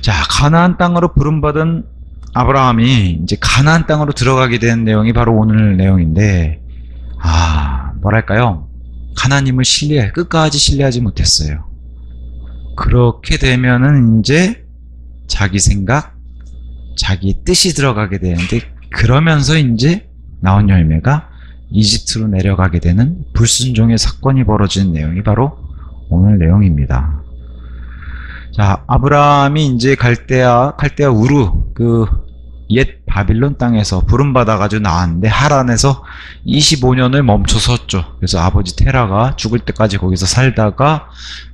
자, 가나안 땅으로 부름받은 아브라함이 이제 가나안 땅으로 들어가게 된 내용이 바로 오늘 내용인데, 뭐랄까요? 하나님을 끝까지 신뢰하지 못했어요. 그렇게 되면은 이제 자기 생각, 자기 뜻이 들어가게 되는데, 그러면서 이제 나온 열매가 이집트로 내려가게 되는 불순종의 사건이 벌어지는 내용이 바로 오늘 내용입니다. 자, 아브라함이 이제 갈대아 우루, 옛 바빌론 땅에서 부름받아가지고 나왔는데, 하란에서 25년을 멈춰 섰죠. 그래서 아버지 테라가 죽을 때까지 거기서 살다가,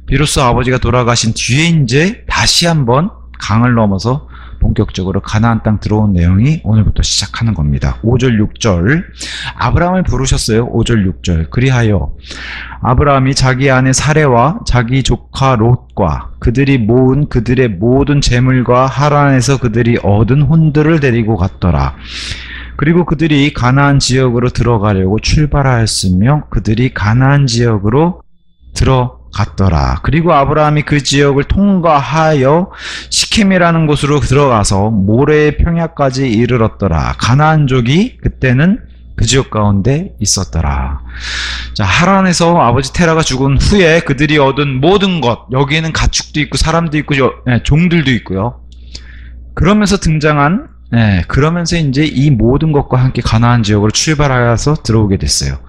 비로소 아버지가 돌아가신 뒤에 이제 다시 한번 강을 넘어서 본격적으로 가나안 땅 들어온 내용이 오늘부터 시작하는 겁니다. 5절 6절 아브라함을 부르셨어요. 5절 6절 그리하여 아브라함이 자기 아내 사레와 자기 조카 롯과 그들이 모은 그들의 모든 재물과 하란에서 그들이 얻은 혼들을 데리고 갔더라. 그리고 그들이 가나안 지역으로 들어가려고 출발하였으며 그들이 가나안 지역으로 들어갔더라. 그리고 아브라함이 그 지역을 통과하여 시켐이라는 곳으로 들어가서 모래의 평야까지 이르렀더라. 가나안족이 그때는 그 지역 가운데 있었더라. 자, 하란에서 아버지 테라가 죽은 후에 그들이 얻은 모든 것, 여기에는 가축도 있고 사람도 있고 종들도 있고요. 그러면서 그러면서 이제 이 모든 것과 함께 가나안 지역으로 출발하여서 들어오게 됐어요.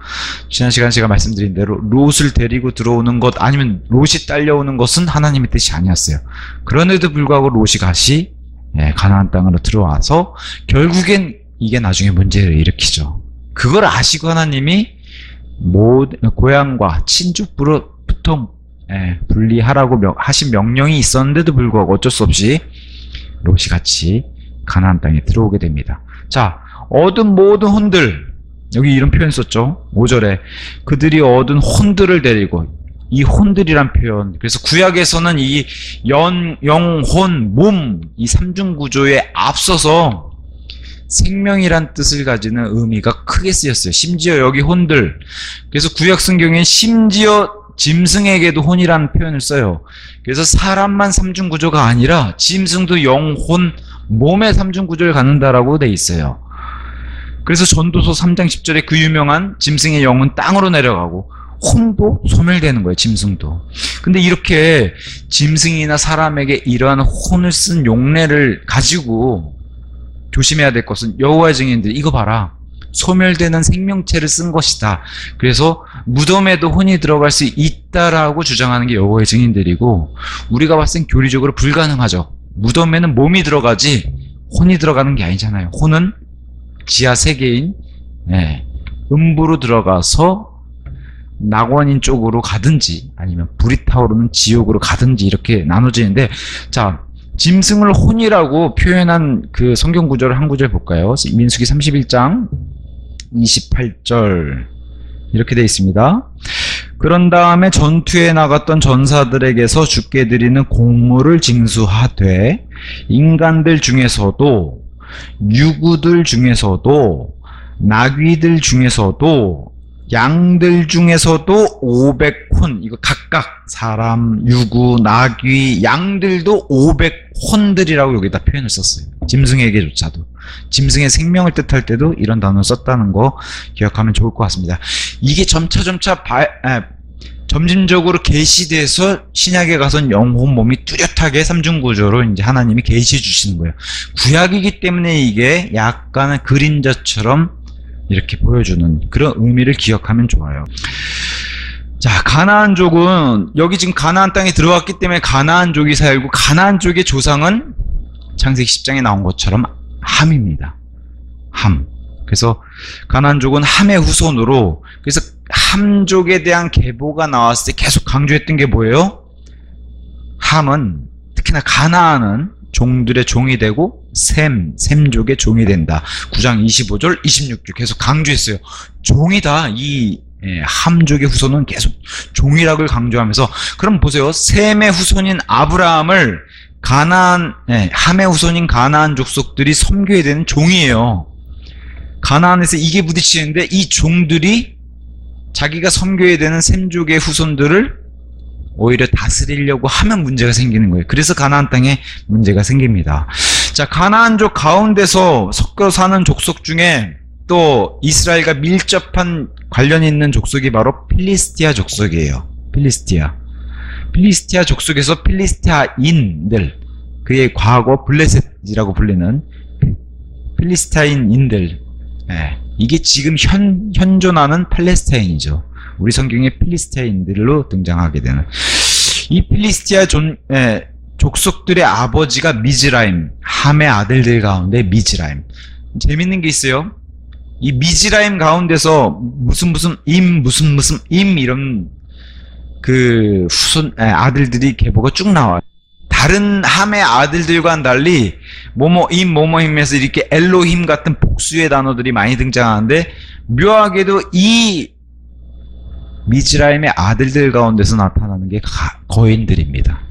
지난 시간 제가 말씀드린 대로 롯을 데리고 들어오는 것, 아니면 롯이 딸려오는 것은 하나님의 뜻이 아니었어요. 그런데도 불구하고 롯이 다시 가나안 땅으로 들어와서 결국엔 이게 나중에 문제를 일으키죠. 그걸 아시고 하나님이 고향과 친족부터 분리하라고 하신 명령이 있었는데도 불구하고 어쩔 수 없이 롯이 같이 가나안 땅에 들어오게 됩니다. 자, 얻은 모든 혼들, 여기 이런 표현 썼죠. 5절에 그들이 얻은 혼들을 데리고, 이 혼들이란 표현, 그래서 구약에서는 이 영혼, 몸, 이 삼중구조에 앞서서 생명이란 뜻을 가지는 의미가 크게 쓰였어요. 심지어 여기 혼들, 그래서 구약 성경엔 심지어 짐승에게도 혼이라는 표현을 써요. 그래서 사람만 삼중구조가 아니라 짐승도 영혼, 몸의 삼중구조를 갖는다라고 돼 있어요. 그래서 전도서 3장 10절에 그 유명한 짐승의 영은 땅으로 내려가고 혼도 소멸되는 거예요. 짐승도. 근데 이렇게 짐승이나 사람에게 이러한 혼을 쓴 용례를 가지고 조심해야 될 것은, 여호와의 증인들 이거 봐라, 소멸되는 생명체를 쓴 것이다. 그래서 무덤에도 혼이 들어갈 수 있다라고 주장하는 게 여호와의 증인들이고, 우리가 봤을 땐 교리적으로 불가능하죠. 무덤에는 몸이 들어가지 혼이 들어가는 게 아니잖아요. 혼은 지하 세계인 음부로 들어가서 낙원인 쪽으로 가든지 아니면 불이 타오르는 지옥으로 가든지 이렇게 나눠지는데, 자, 짐승을 혼이라고 표현한 그 성경 구절을 한 구절 볼까요? 민수기 31장 28절 이렇게 되어 있습니다. 그런 다음에 전투에 나갔던 전사들에게서 주께 드리는 공물을 징수하되 인간들 중에서도 유구들 중에서도 나귀들 중에서도 양들 중에서도 500혼, 이거 각각 사람, 유구, 나귀, 양들도 500혼들이라고 여기다 표현을 썼어요. 짐승에게조차도. 짐승의 생명을 뜻할 때도 이런 단어를 썼다는 거 기억하면 좋을 것 같습니다. 이게 점진적으로 계시돼서 신약에 가선 영혼 몸이 뚜렷하게 삼중구조로 이제 하나님이 계시해 주시는 거예요. 구약이기 때문에 이게 약간은 그림자처럼 이렇게 보여주는 그런 의미를 기억하면 좋아요. 자, 가나안족은 여기 지금 가나안 땅에 들어왔기 때문에 가나안족이 살고, 가나안족의 조상은 창세기 10장에 나온 것처럼 함입니다. 함. 그래서 가나안족은 함의 후손으로, 그래서 함족에 대한 계보가 나왔을 때 계속 강조했던 게 뭐예요? 함은, 특히나 가나안은 종들의 종이 되고 셈족의 종이 된다. 9장 25절 26절 계속 강조했어요. 종이다. 이 함족의 후손은 계속 종이라고 강조하면서, 그럼 보세요. 셈의 후손인 아브라함을 함의 후손인 가나안 족속들이 섬겨야 되는 종이에요. 가나안에서 이게 부딪히는데 이 종들이 자기가 섬겨야 되는 셈족의 후손들을 오히려 다스리려고 하면 문제가 생기는 거예요. 그래서 가나안 땅에 문제가 생깁니다. 자, 가나안족 가운데서 섞여 사는 족속 중에 또 이스라엘과 밀접한 관련이 있는 족속이 바로 필리스티아 족속이에요. 필리스티아 족속에서 필리스티아인들, 그의 과거 블레셋이라고 불리는 필리스타인인들, 이게 지금 현존하는 팔레스타인이죠. 우리 성경에 필리스타인들로 등장하게 되는 이 필리스티아 족속들의 아버지가 미즈라임, 함의 아들들 가운데 미즈라임. 재밌는 게 있어요. 이 미즈라임 가운데서 무슨 임 이런 그 후손 아들들이 계보가 쭉 나와요. 다른 함의 아들들과는 달리 모모임에서 이렇게 엘로힘 같은 복수의 단어들이 많이 등장하는데, 묘하게도 이 미즈라임의 아들들 가운데서 나타나는 게 거인들입니다.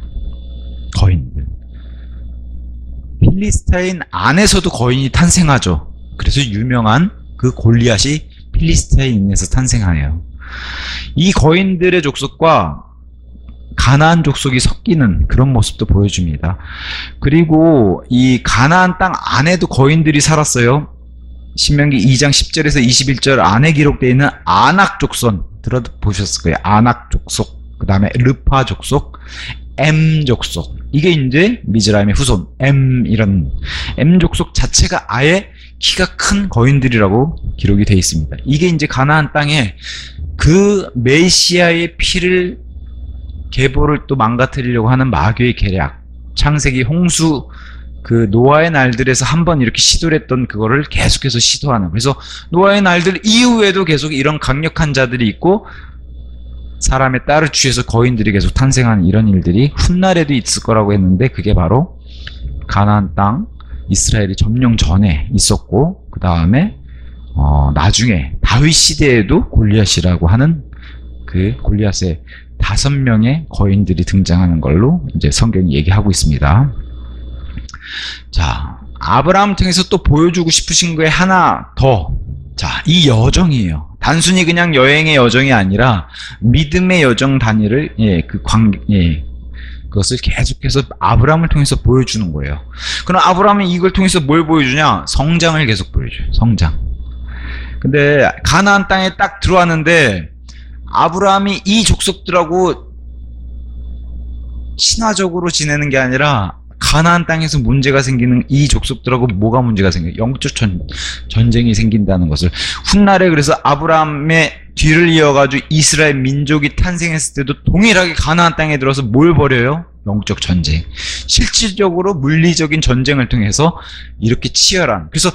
거인들. 필리스타인 안에서도 거인이 탄생하죠. 그래서 유명한 그 골리앗이 필리스타인에서 탄생하네요. 이 거인들의 족속과 가나안 족속이 섞이는 그런 모습도 보여줍니다. 그리고 이 가나안 땅 안에도 거인들이 살았어요. 신명기 2장 10절에서 21절 안에 기록되어 있는 아낙 족속 들어보셨을 거예요. 아낙 족속, 그 다음에 르파 족속, M 족속. 이게 이제 미즈라임의 후손 이런 M 족속 자체가 아예 키가 큰 거인들이라고 기록이 되어 있습니다. 이게 이제 가나안 땅에 그 메시아의 피를 계보를 또 망가뜨리려고 하는 마귀의 계략, 창세기 홍수 그 노아의 날들에서 한번 이렇게 시도를 했던 그거를 계속해서 시도하는, 그래서 노아의 날들 이후에도 계속 이런 강력한 자들이 있고 사람의 딸을 취해서 거인들이 계속 탄생하는 이런 일들이 훗날에도 있을 거라고 했는데, 그게 바로 가나안 땅 이스라엘이 점령 전에 있었고, 그 다음에 나중에 다윗 시대에도 골리앗이라고 하는 그 골리앗의 5명의 거인들이 등장하는 걸로 이제 성경이 얘기하고 있습니다. 자, 아브라함 통해서 또 보여주고 싶으신 거에 하나 더. 자, 이 여정이에요. 단순히 그냥 여행의 여정이 아니라 믿음의 여정 단위를, 그것을 계속해서 아브라함을 통해서 보여주는 거예요. 그럼 아브라함이 이걸 통해서 뭘 보여주냐? 성장을 계속 보여줘요. 성장. 근데 가나안 땅에 딱 들어왔는데 아브라함이 이 족속들하고 친화적으로 지내는 게 아니라 가나안 땅에서 문제가 생기는 이 족속들하고 뭐가 문제가 생겨요? 영적 전쟁이 생긴다는 것을 훗날에, 그래서 아브라함의 뒤를 이어가지고 이스라엘 민족이 탄생했을 때도 동일하게 가나안 땅에 들어서 뭘 벌여요? 영적 전쟁. 실질적으로 물리적인 전쟁을 통해서 이렇게 치열한, 그래서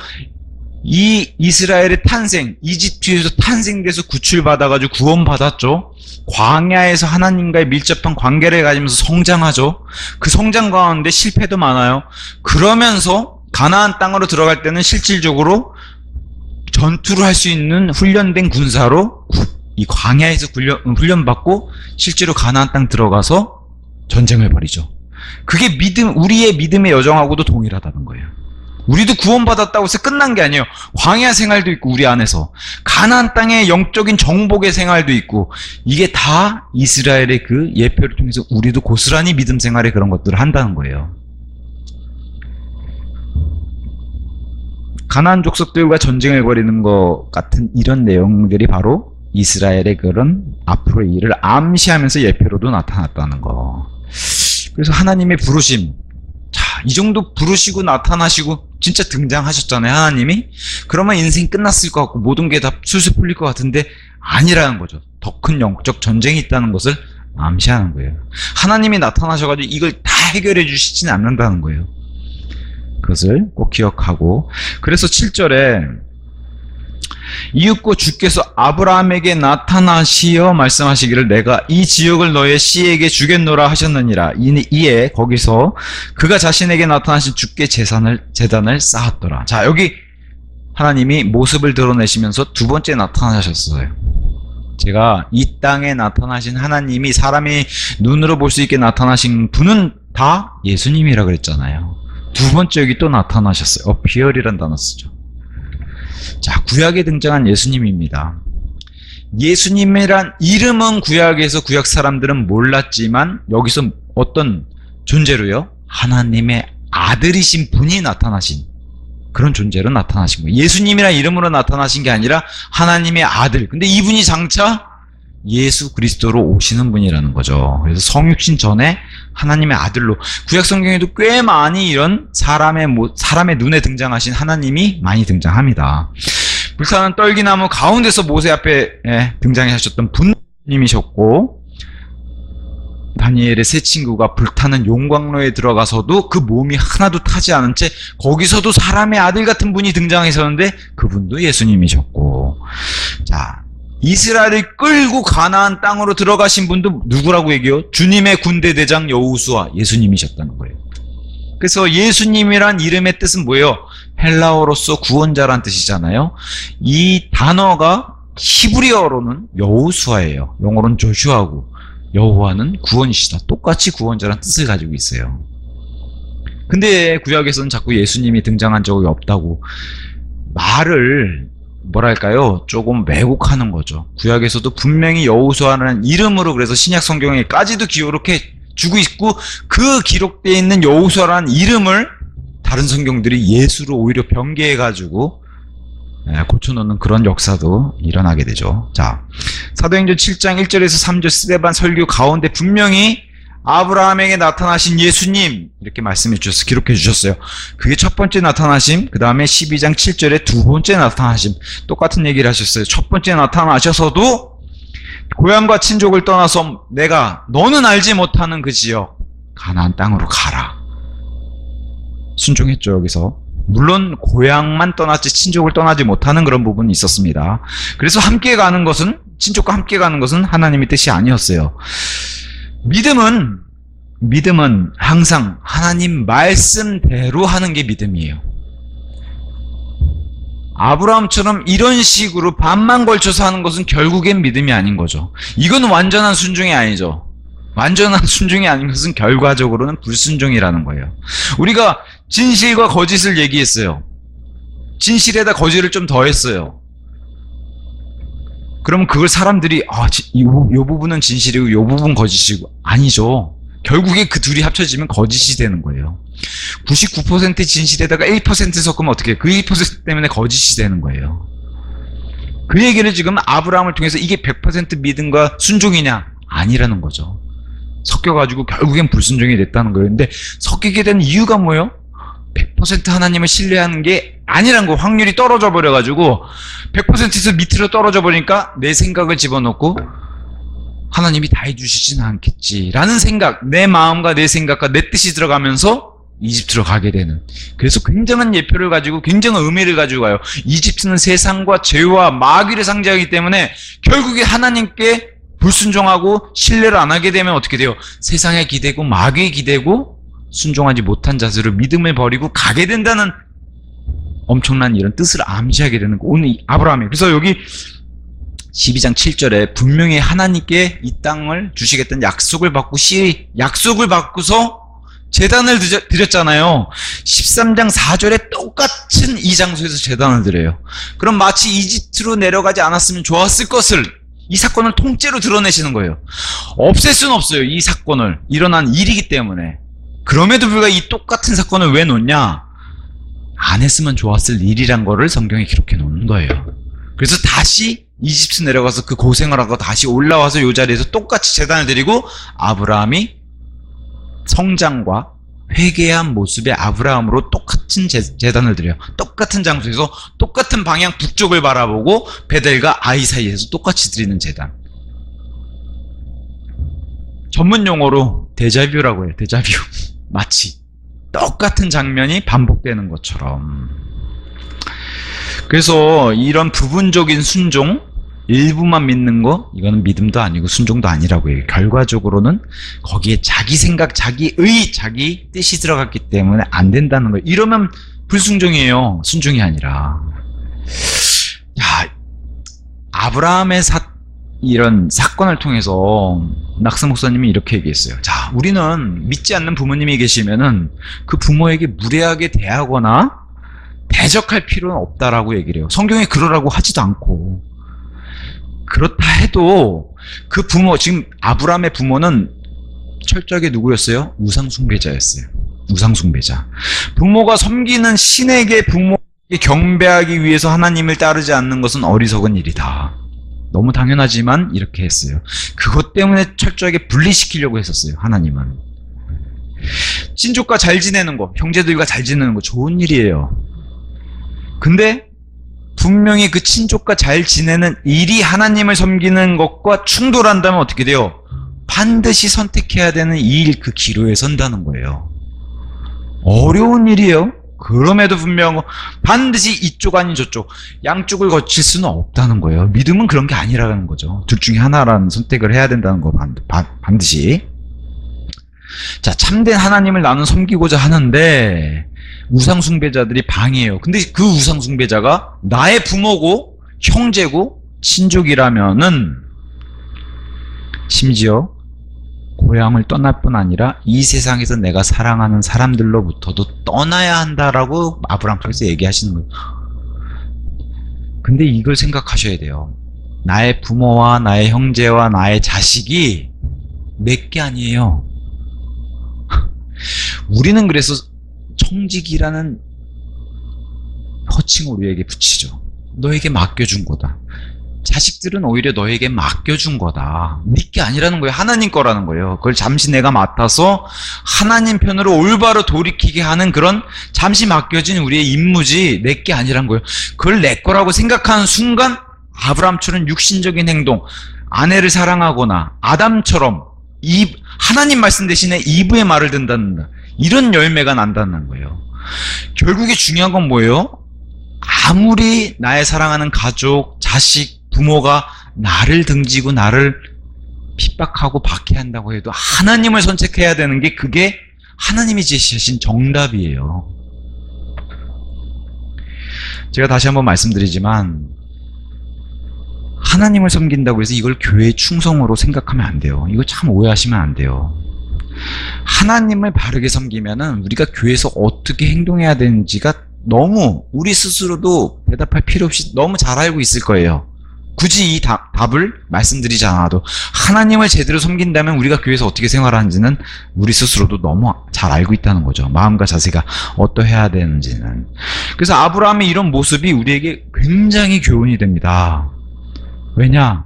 이 이스라엘의 탄생, 이집트에서 탄생돼서 구출받아가지고 구원받았죠. 광야에서 하나님과의 밀접한 관계를 가지면서 성장하죠. 그 성장 가운데 실패도 많아요. 그러면서 가나안 땅으로 들어갈 때는 실질적으로 전투를 할 수 있는 훈련된 군사로 이 광야에서 훈련받고 실제로 가나안 땅 들어가서 전쟁을 벌이죠. 그게 우리의 믿음의 여정하고도 동일하다는 거예요. 우리도 구원받았다고 해서 끝난 게 아니에요. 광야 생활도 있고 우리 안에서 가나안 땅의 영적인 정복의 생활도 있고, 이게 다 이스라엘의 그 예표를 통해서 우리도 고스란히 믿음 생활에 그런 것들을 한다는 거예요. 가나안 족속들과 전쟁을 벌이는 것 같은 이런 내용들이 바로 이스라엘의 그런 앞으로의 일을 암시하면서 예표로도 나타났다는 거. 그래서 하나님의 부르심, 자, 이 정도 부르시고 나타나시고 진짜 등장하셨잖아요, 하나님이. 그러면 인생이 끝났을 것 같고 모든 게 다 술술 풀릴 것 같은데 아니라는 거죠. 더 큰 영적 전쟁이 있다는 것을 암시하는 거예요. 하나님이 나타나셔가지고 이걸 다 해결해 주시지는 않는다는 거예요. 그것을 꼭 기억하고, 그래서 7절에 이윽고 주께서 아브라함에게 나타나시어 말씀하시기를 내가 이 지역을 너의 씨에게 주겠노라 하셨느니라. 이에 거기서 그가 자신에게 나타나신 주께 제단을 쌓았더라. 자, 여기 하나님이 모습을 드러내시면서 두 번째 나타나셨어요. 제가 이 땅에 나타나신 하나님이 사람이 눈으로 볼 수 있게 나타나신 분은 다 예수님이라 그랬잖아요. 두 번째 여기 또 나타나셨어요. appear이란 단어 쓰죠. 자, 구약에 등장한 예수님입니다. 예수님이란 이름은 구약에서 구약 사람들은 몰랐지만 여기서 어떤 존재로요? 하나님의 아들이신 분이 나타나신 그런 존재로 나타나신 거예요. 예수님이란 이름으로 나타나신 게 아니라 하나님의 아들. 근데 이분이 장차 예수 그리스도로 오시는 분이라는 거죠. 그래서 성육신 전에 하나님의 아들로 구약 성경에도 꽤 많이 이런 사람의 눈에 등장하신 하나님이 많이 등장합니다. 불타는 떨기나무 가운데서 모세 앞에 등장하셨던 분님이셨고, 다니엘의 세 친구가 불타는 용광로에 들어가서도 그 몸이 하나도 타지 않은 채 거기서도 사람의 아들 같은 분이 등장하셨는데 그분도 예수님이셨고, 자, 이스라엘을 끌고 가나안 땅으로 들어가신 분도 누구라고 얘기해요? 주님의 군대 대장 여호수아, 예수님이셨다는 거예요. 그래서 예수님이란 이름의 뜻은 뭐예요? 헬라어로서 구원자란 뜻이잖아요. 이 단어가 히브리어로는 여호수아예요. 영어로는 조슈아고, 여호와는 구원이시다. 똑같이 구원자란 뜻을 가지고 있어요. 근데 구약에서는 자꾸 예수님이 등장한 적이 없다고 말을 뭐랄까요? 조금 왜곡하는 거죠. 구약에서도 분명히 여호수아라는 이름으로 그래서 신약 성경에까지도 기록해 주고 있고, 그 기록되어 있는 여호수아라는 이름을 다른 성경들이 예수로 오히려 변개해가지고 고쳐놓는 그런 역사도 일어나게 되죠. 자, 사도행전 7장 1절에서 3절 스데반 설교 가운데 분명히 아브라함에게 나타나신 예수님 이렇게 말씀해 주셔서 기록해 주셨어요. 그게 첫 번째 나타나심, 그 다음에 12장 7절에 두 번째 나타나심, 똑같은 얘기를 하셨어요. 첫 번째 나타나셔서도 고향과 친족을 떠나서 너는 알지 못하는 그 지역 가나안 땅으로 가라. 순종했죠. 여기서 물론 고향만 떠났지 친족을 떠나지 못하는 그런 부분이 있었습니다. 그래서 함께 가는 것은, 친족과 함께 가는 것은 하나님의 뜻이 아니었어요. 믿음은 항상 하나님 말씀대로 하는 게 믿음이에요. 아브라함처럼 이런 식으로 반만 걸쳐서 하는 것은 결국엔 믿음이 아닌 거죠. 이건 완전한 순종이 아니죠. 완전한 순종이 아닌 것은 결과적으로는 불순종이라는 거예요. 우리가 진실과 거짓을 얘기했어요. 진실에다 거짓을 좀 더했어요. 그러면 그걸 사람들이 이 부분은 진실이고 이 부분 거짓이고, 아니죠. 결국에 그 둘이 합쳐지면 거짓이 되는 거예요. 99% 진실에다가 1% 섞으면 어떻게 해요? 그 1% 때문에 거짓이 되는 거예요. 그 얘기를 지금 아브라함을 통해서 이게 100% 믿음과 순종이냐? 아니라는 거죠. 섞여가지고 결국엔 불순종이 됐다는 거예요. 근데 섞이게 된 이유가 뭐예요? 100% 하나님을 신뢰하는 게 아니란 거, 확률이 떨어져 버려가지고 100%에서 밑으로 떨어져 버리니까 내 생각을 집어넣고 하나님이 다 해주시진 않겠지라는 생각, 내 마음과 내 생각과 내 뜻이 들어가면서 이집트로 가게 되는, 그래서 굉장한 예표를 가지고 굉장한 의미를 가지고 가요. 이집트는 세상과 죄와 마귀를 상징하기 때문에 결국에 하나님께 불순종하고 신뢰를 안 하게 되면 어떻게 돼요? 세상에 기대고 마귀에 기대고 순종하지 못한 자세로 믿음을 버리고 가게 된다는 엄청난 이런 뜻을 암시하게 되는 거, 오늘 아브라함이. 그래서 여기 12장 7절에 분명히 하나님께 이 땅을 주시겠다는 약속을 받고서 제단을 드렸잖아요. 13장 4절에 똑같은 이 장소에서 제단을 드려요. 그럼 마치 이집트로 내려가지 않았으면 좋았을 것을, 이 사건을 통째로 드러내시는 거예요. 없앨 수는 없어요. 이 사건을, 일어난 일이기 때문에. 그럼에도 불구하고 이 똑같은 사건을 왜 놓냐? 안 했으면 좋았을 일이란 거를 성경에 기록해 놓는 거예요. 그래서 다시 이집트 내려가서 그 고생을 하고 다시 올라와서 이 자리에서 똑같이 제단을 드리고, 아브라함이 성장과 회개한 모습의 아브라함으로 똑같은 제단을 드려요. 똑같은 장소에서 똑같은 방향 북쪽을 바라보고 베델과 아이 사이에서 똑같이 드리는 제단. 전문 용어로 데자뷰라고 해요. 데자뷰. 마치 똑같은 장면이 반복되는 것처럼. 그래서 이런 부분적인 순종, 일부만 믿는 거, 이거는 믿음도 아니고 순종도 아니라고 해요. 결과적으로는 거기에 자기 생각, 자기 의, 자기 뜻이 들어갔기 때문에 안 된다는 거예요. 이러면 불순종이에요. 순종이 아니라. 야, 아브라함의 이런 사건을 통해서 낙스 목사님이 이렇게 얘기했어요. 자, 우리는 믿지 않는 부모님이 계시면은 그 부모에게 무례하게 대하거나 대적할 필요는 없다라고 얘기를 해요. 성경에 그러라고 하지도 않고. 그렇다 해도 그 부모, 지금 아브라함의 부모는 철저하게 누구였어요? 우상숭배자였어요. 우상숭배자. 부모가 섬기는 신에게 부모에게 경배하기 위해서 하나님을 따르지 않는 것은 어리석은 일이다. 너무 당연하지만 이렇게 했어요. 그것 때문에 철저하게 분리시키려고 했었어요. 하나님은. 친족과 잘 지내는 거, 형제들과 잘 지내는 거 좋은 일이에요. 근데 분명히 그 친족과 잘 지내는 일이 하나님을 섬기는 것과 충돌한다면 어떻게 돼요? 반드시 선택해야 되는 이 일, 그 기로에 선다는 거예요. 어려운 일이에요. 그럼에도 분명한 거, 반드시 이쪽 아닌 저쪽, 양쪽을 거칠 수는 없다는 거예요. 믿음은 그런 게 아니라는 거죠. 둘 중에 하나라는 선택을 해야 된다는 거, 반드시. 자, 참된 하나님을 나는 섬기고자 하는데 우상숭배자들이 방해해요. 근데 그 우상숭배자가 나의 부모고 형제고 친족이라면은 심지어 고향을 떠날 뿐 아니라 이 세상에서 내가 사랑하는 사람들로부터도 떠나야 한다라고 아브라함께서 얘기하시는 거예요. 근데 이걸 생각하셔야 돼요. 나의 부모와 나의 형제와 나의 자식이 내 게 아니에요. 우리는 그래서 청직이라는 호칭을 우리에게 붙이죠. 너에게 맡겨준 거다. 자식들은 오히려 너에게 맡겨준 거다. 네 게 아니라는 거예요. 하나님 거라는 거예요. 그걸 잠시 내가 맡아서 하나님 편으로 올바로 돌이키게 하는 그런 잠시 맡겨진 우리의 임무지 내 게 아니란 거예요. 그걸 내 거라고 생각하는 순간 아브라함처럼 육신적인 행동, 아내를 사랑하거나 아담처럼 하나님 말씀 대신에 이브의 말을 듣는다. 이런 열매가 난다는 거예요. 결국에 중요한 건 뭐예요? 아무리 나의 사랑하는 가족, 자식, 부모가 나를 등지고 나를 핍박하고 박해한다고 해도 하나님을 선택해야 되는 게 그게 하나님이 제시하신 정답이에요. 제가 다시 한번 말씀드리지만 하나님을 섬긴다고 해서 이걸 교회의 충성으로 생각하면 안 돼요. 이거 참 오해하시면 안 돼요. 하나님을 바르게 섬기면은 우리가 교회에서 어떻게 행동해야 되는지가 너무 우리 스스로도 대답할 필요 없이 너무 잘 알고 있을 거예요. 굳이 이 답을 말씀드리지 않아도 하나님을 제대로 섬긴다면 우리가 교회에서 어떻게 생활하는지는 우리 스스로도 너무 잘 알고 있다는 거죠. 마음과 자세가 어떠해야 되는지는. 그래서 아브라함의 이런 모습이 우리에게 굉장히 교훈이 됩니다. 왜냐?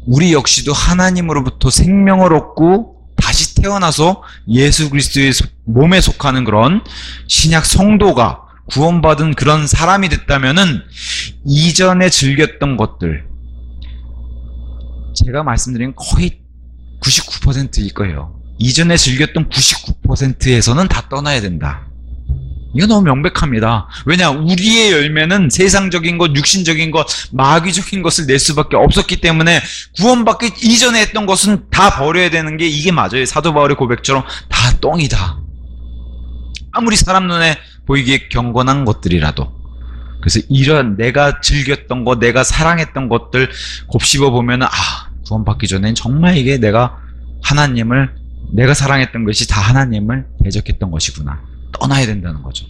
우리 역시도 하나님으로부터 생명을 얻고 다시 태어나서 예수 그리스도의 몸에 속하는 그런 신약 성도가 구원받은 그런 사람이 됐다면은 이전에 즐겼던 것들, 제가 말씀드린 거의 99%일 거예요. 이전에 즐겼던 99%에서는 다 떠나야 된다. 이거 너무 명백합니다. 왜냐? 우리의 열매는 세상적인 것, 육신적인 것, 마귀적인 것을 낼 수밖에 없었기 때문에 구원받기 이전에 했던 것은 다 버려야 되는 게 이게 맞아요. 사도 바울의 고백처럼 다 똥이다. 아무리 사람 눈에 보이기에 경건한 것들이라도. 그래서 이런 내가 즐겼던 것, 내가 사랑했던 것들 곱씹어 보면은 구원받기 전엔 정말 이게 내가 사랑했던 것이 다 하나님을 대적했던 것이구나. 떠나야 된다는 거죠.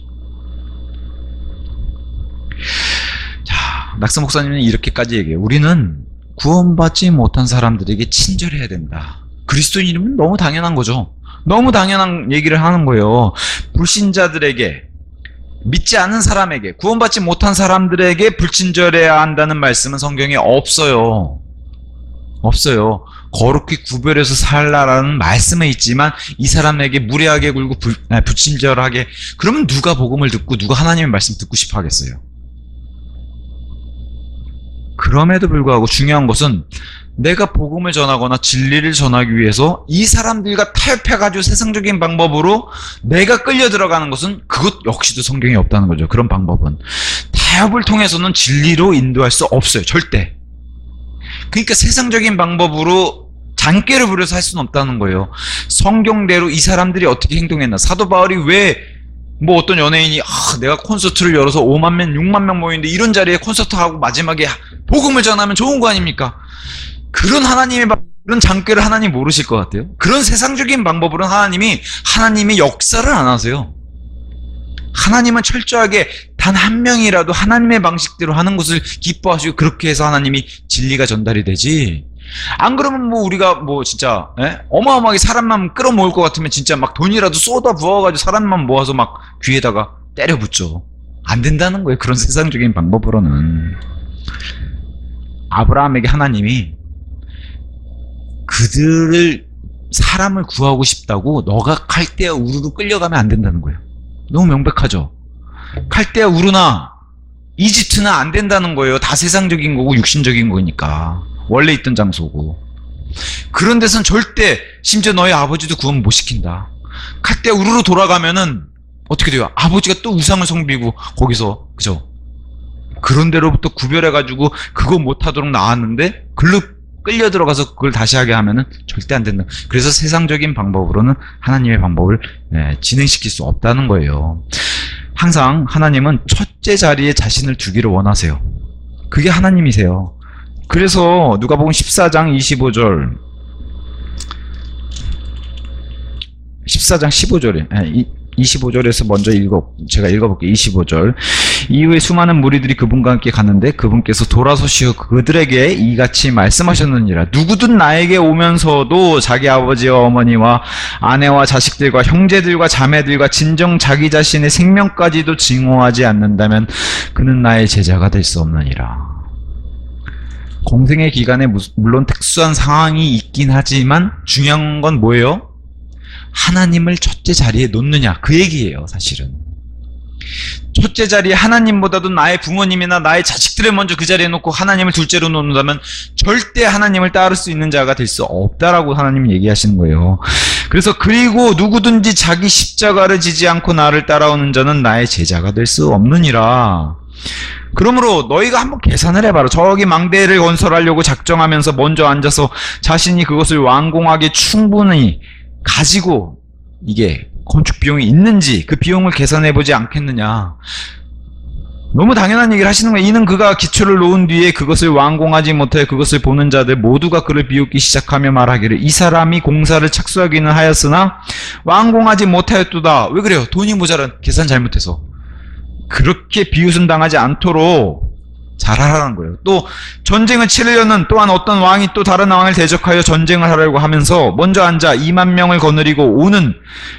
자, 낙스 목사님은 이렇게까지 얘기해요. 우리는 구원받지 못한 사람들에게 친절해야 된다. 그리스도인이면 너무 당연한 거죠. 너무 당연한 얘기를 하는 거예요. 불신자들에게, 믿지 않은 사람에게, 구원받지 못한 사람들에게 불친절해야 한다는 말씀은 성경에 없어요. 없어요. 거룩히 구별해서 살라라는 말씀은 있지만 이 사람에게 무례하게 굴고 불친절하게, 그러면 누가 복음을 듣고 누가 하나님의 말씀 듣고 싶어 하겠어요. 그럼에도 불구하고 중요한 것은 내가 복음을 전하거나 진리를 전하기 위해서 이 사람들과 타협해가지고 세상적인 방법으로 내가 끌려 들어가는 것은 그것 역시도 성경에 없다는 거죠. 그런 방법은 타협을 통해서는 진리로 인도할 수 없어요. 절대. 그러니까 세상적인 방법으로 장깨를 부려서 할 수는 없다는 거예요. 성경대로 이 사람들이 어떻게 행동했나. 사도 바울이 왜 어떤 연예인이 내가 콘서트를 열어서 5만 명, 6만 명 모이는데 이런 자리에 콘서트하고 마지막에 복음을 전하면 좋은 거 아닙니까? 그런 그런 장깨를 하나님 모르실 것 같아요. 그런 세상적인 방법으로는 하나님의 역사를 안 하세요. 하나님은 철저하게 한 명이라도 하나님의 방식대로 하는 것을 기뻐하시고 그렇게 해서 하나님이 진리가 전달이 되지. 안 그러면 뭐 우리가 뭐 진짜 어마어마하게 사람만 끌어모을 것 같으면 진짜 막 돈이라도 쏟아 부어가지고 사람만 모아서 막 귀에다가 때려 붙죠. 안 된다는 거예요. 그런 세상적인 방법으로는. 아브라함에게 하나님이 그들을 사람을 구하고 싶다고 너가 칼데아 우르로 끌려가면 안 된다는 거예요. 너무 명백하죠. 칼데아 우르나 이집트는 안 된다는 거예요. 다 세상적인 거고 육신적인 거니까. 원래 있던 장소고. 그런 데선 절대 심지어 너희 아버지도 구원 못 시킨다. 칼데아 우르로 돌아가면은 어떻게 돼요? 아버지가 또 우상을 섬기고 거기서 그죠? 그런 데로부터 구별해가지고 그거 못하도록 나왔는데 글로 끌려 들어가서 그걸 다시 하게 하면은 절대 안 된다. 그래서 세상적인 방법으로는 하나님의 방법을 진행시킬 수 없다는 거예요. 항상 하나님은 첫째 자리에 자신을 두기를 원하세요. 그게 하나님이세요. 그래서 누가복음 14장 25절 14장 15절에 25절에서 먼저 제가 읽어볼게요. 25절. 이후에 수많은 무리들이 그분과 함께 갔는데 그분께서 돌아서시어 그들에게 이같이 말씀하셨느니라. 누구든 나에게 오면서도 자기 아버지와 어머니와 아내와 자식들과 형제들과 자매들과 진정 자기 자신의 생명까지도 증오하지 않는다면 그는 나의 제자가 될 수 없느니라. 공생의 기간에 물론 특수한 상황이 있긴 하지만 중요한 건 뭐예요? 하나님을 첫째 자리에 놓느냐, 그 얘기예요. 사실은 첫째 자리에 하나님보다도 나의 부모님이나 나의 자식들을 먼저 그 자리에 놓고 하나님을 둘째로 놓는다면 절대 하나님을 따를 수 있는 자가 될 수 없다라고 하나님이 얘기하시는 거예요. 그래서 그리고 누구든지 자기 십자가를 지지 않고 나를 따라오는 자는 나의 제자가 될 수 없느니라. 그러므로 너희가 한번 계산을 해봐라. 저기 망대를 건설하려고 작정하면서 먼저 앉아서 자신이 그것을 완공하게 충분히 가지고 이게 건축 비용이 있는지 그 비용을 계산해보지 않겠느냐. 너무 당연한 얘기를 하시는 거예요. 이는 그가 기초를 놓은 뒤에 그것을 완공하지 못해 그것을 보는 자들 모두가 그를 비웃기 시작하며 말하기를 이 사람이 공사를 착수하기는 하였으나 완공하지 못하였도다. 왜 그래요? 돈이 모자란 계산 잘못해서. 그렇게 비웃음 당하지 않도록 잘하라는 거예요. 또 전쟁을 치르려는 또한 어떤 왕이 또 다른 왕을 대적하여 전쟁을 하려고 하면서 먼저 앉아 2만 명을 거느리고 오는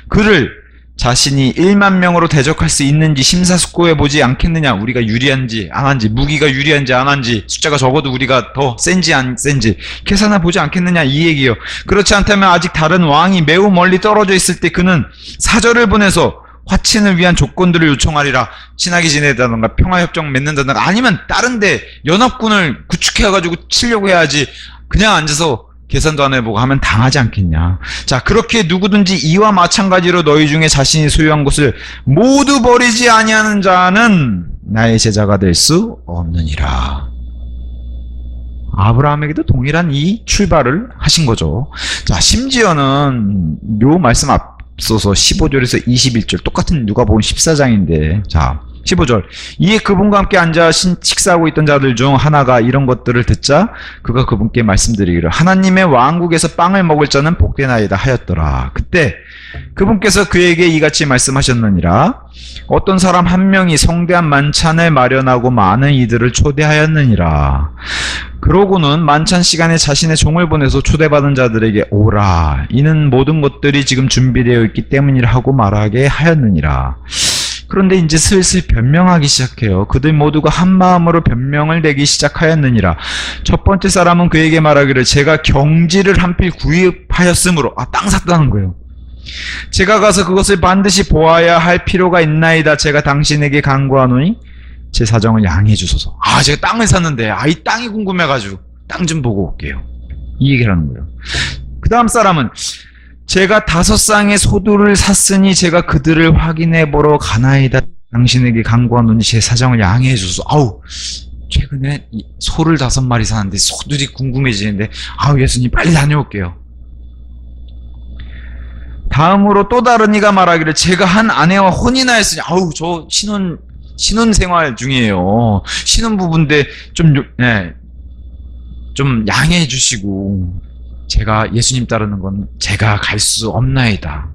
그를 자신이 1만 명으로 대적할 수 있는지 심사숙고해 보지 않겠느냐. 우리가 유리한지 안 한지, 무기가 유리한지 안 한지, 숫자가 적어도 우리가 더 센지 안 센지 계산해 보지 않겠느냐, 이 얘기예요. 그렇지 않다면 아직 다른 왕이 매우 멀리 떨어져 있을 때 그는 사절을 보내서 화친을 위한 조건들을 요청하리라. 친하게 지내다던가 평화협정 맺는다던가 아니면 다른데 연합군을 구축해가지고 치려고 해야지 그냥 앉아서 계산도 안 해보고 하면 당하지 않겠냐. 자, 그렇게 누구든지 이와 마찬가지로 너희 중에 자신이 소유한 것을 모두 버리지 아니하는 자는 나의 제자가 될 수 없느니라. 아브라함에게도 동일한 이 출발을 하신 거죠. 자, 심지어는 요 말씀 앞서서 15절에서 21절 똑같은 누가복음 14장인데 자 15절 이에 그분과 함께 앉아 식사하고 있던 자들 중 하나가 이런 것들을 듣자 그가 그분께 말씀드리기를 하나님의 왕국에서 빵을 먹을 자는 복되나이다 하였더라. 그때 그분께서 그에게 이같이 말씀하셨느니라. 어떤 사람 한 명이 성대한 만찬을 마련하고 많은 이들을 초대하였느니라. 그러고는 만찬 시간에 자신의 종을 보내서 초대받은 자들에게 오라. 이는 모든 것들이 지금 준비되어 있기 때문이라 하고 말하게 하였느니라. 그런데 이제 슬슬 변명하기 시작해요. 그들 모두가 한 마음으로 변명을 내기 시작하였느니라. 첫 번째 사람은 그에게 말하기를 제가 경지를 한 필 구입하였으므로 땅 샀다는 거예요. 제가 가서 그것을 반드시 보아야 할 필요가 있나이다. 제가 당신에게 간구하노니 제 사정을 양해해 주소서. 제가 땅을 샀는데 이 땅이 궁금해가지고 땅 좀 보고 올게요. 이 얘기를 하는 거예요. 그 다음 사람은 제가 5쌍의 소들을 샀으니 제가 그들을 확인해 보러 가나이다. 당신에게 간구하노니 제 사정을 양해해 주소서. 최근에 소를 5마리 사는데 소들이 궁금해지는데 예수님 빨리 다녀올게요. 다음으로 또 다른 이가 말하기를 제가 한 아내와 혼인하 했으니 저 신혼 생활 중이에요. 신혼부부인데 좀 양해해 주시고 제가 예수님 따르는 건 제가 갈 수 없나이다.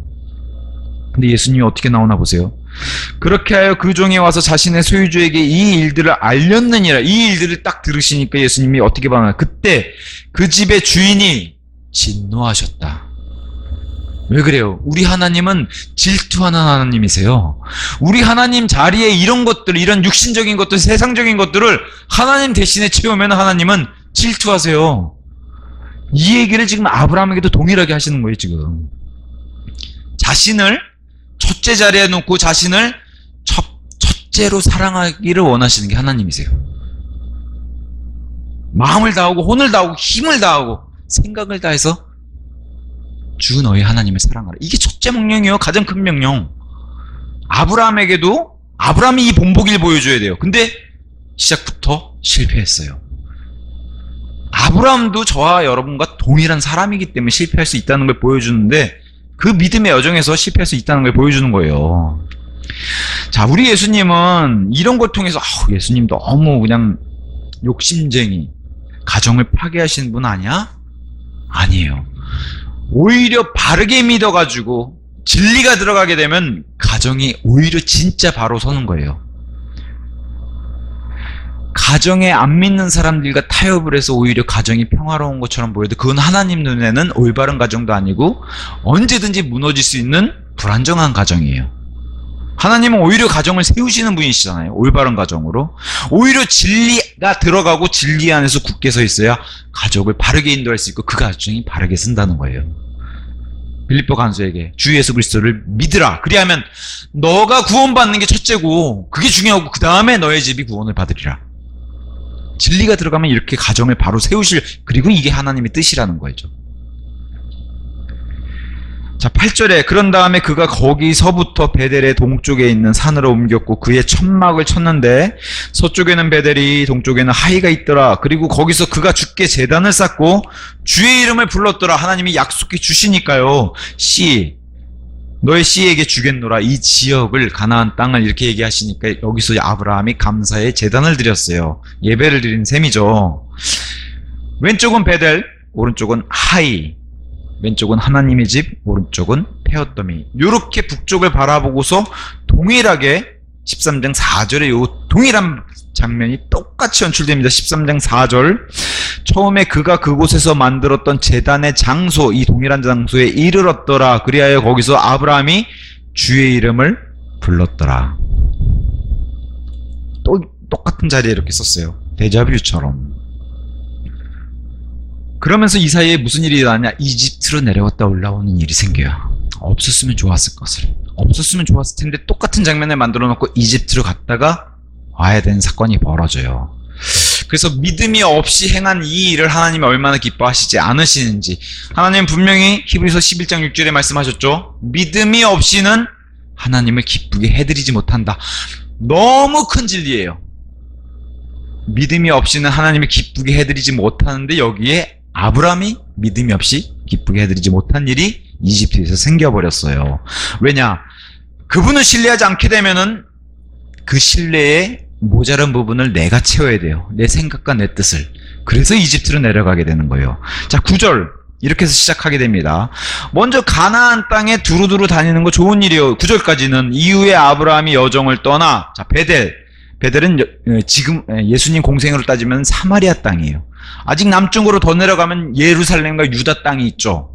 근데 예수님이 어떻게 나오나 보세요. 그렇게 하여 그 종이 와서 자신의 소유주에게 이 일들을 알렸느니라. 이 일들을 딱 들으시니까 예수님이 어떻게 반응하나? 그때 그 집의 주인이 진노하셨다. 왜 그래요? 우리 하나님은 질투하는 하나님이세요. 우리 하나님 자리에 이런 것들, 이런 육신적인 것들, 세상적인 것들을 하나님 대신에 채우면 하나님은 질투하세요. 이 얘기를 지금 아브라함에게도 동일하게 하시는 거예요, 지금. 자신을 첫째 자리에 놓고 자신을 첫째로 사랑하기를 원하시는 게 하나님이세요. 마음을 다하고 혼을 다하고 힘을 다하고 생각을 다해서 주 너희 하나님을 사랑하라. 이게 첫째 명령이에요. 가장 큰 명령. 아브라함에게도 아브라함이 이 본보기를 보여줘야 돼요. 근데 시작부터 실패했어요. 아브라함도 저와 여러분과 동일한 사람이기 때문에 실패할 수 있다는 걸 보여주는데 그 믿음의 여정에서 실패할 수 있다는 걸 보여주는 거예요. 자, 우리 예수님은 이런 걸 통해서 예수님 너무 그냥 욕심쟁이, 가정을 파괴하시는 분 아니야? 아니에요. 오히려 바르게 믿어가지고 진리가 들어가게 되면 가정이 오히려 진짜 바로 서는 거예요. 가정에 안 믿는 사람들과 타협을 해서 오히려 가정이 평화로운 것처럼 보여도 그건 하나님 눈에는 올바른 가정도 아니고 언제든지 무너질 수 있는 불안정한 가정이에요. 하나님은 오히려 가정을 세우시는 분이시잖아요. 올바른 가정으로. 오히려 진리가 들어가고 진리 안에서 굳게 서 있어야 가족을 바르게 인도할 수 있고 그 가정이 바르게 쓴다는 거예요. 빌립보 간수에게 주 예수 그리스도를 믿으라. 그리하면 너가 구원받는 게 첫째고 그게 중요하고 그 다음에 너의 집이 구원을 받으리라. 진리가 들어가면 이렇게 가정을 바로 세우실, 그리고 이게 하나님의 뜻이라는 거죠. 자, 8절에 그런 다음에 그가 거기서부터 베델의 동쪽에 있는 산으로 옮겼고 그의 천막을 쳤는데 서쪽에는 베델이 동쪽에는 하이가 있더라. 그리고 거기서 그가 주께 제단을 쌓고 주의 이름을 불렀더라. 하나님이 약속해 주시니까요. 너의 씨에게 주겠노라. 이 지역을, 가나안 땅을 이렇게 얘기하시니까 여기서 아브라함이 감사의 제단을 드렸어요. 예배를 드린 셈이죠. 왼쪽은 베델, 오른쪽은 하이. 왼쪽은 하나님의 집, 오른쪽은 페어더미. 이렇게 북쪽을 바라보고서 동일하게 13장 4절에 요 동일한 장면이 똑같이 연출됩니다. 13장 4절. 처음에 그가 그곳에서 만들었던 제단의 장소, 이 동일한 장소에 이르렀더라. 그리하여 거기서 아브라함이 주의 이름을 불렀더라. 또 똑같은 자리에 이렇게 썼어요. 데자뷰처럼. 그러면서 이 사이에 무슨 일이 일어나냐? 이집트로 내려갔다 올라오는 일이 생겨요. 없었으면 좋았을 것을. 없었으면 좋았을 텐데 똑같은 장면을 만들어 놓고 이집트로 갔다가 와야 되는 사건이 벌어져요. 그래서 믿음이 없이 행한 이 일을 하나님이 얼마나 기뻐하시지 않으시는지 하나님은 분명히 히브리서 11장 6절에 말씀하셨죠. 믿음이 없이는 하나님을 기쁘게 해드리지 못한다. 너무 큰 진리예요. 믿음이 없이는 하나님을 기쁘게 해드리지 못하는데 여기에 아브라함이 믿음이 없이 기쁘게 해드리지 못한 일이 이집트에서 생겨버렸어요. 왜냐? 그분을 신뢰하지 않게 되면은 그 신뢰에 모자란 부분을 내가 채워야 돼요. 내 생각과 내 뜻을. 그래서 이집트로 내려가게 되는 거예요. 자, 9절 이렇게 해서 시작하게 됩니다. 먼저 가나안 땅에 두루두루 다니는 거 좋은 일이에요. 9절까지는 이후에 아브라함이 여정을 떠나, 자, 베델은 지금 예수님 공생으로 따지면 사마리아 땅이에요. 아직 남쪽으로 더 내려가면 예루살렘과 유다 땅이 있죠.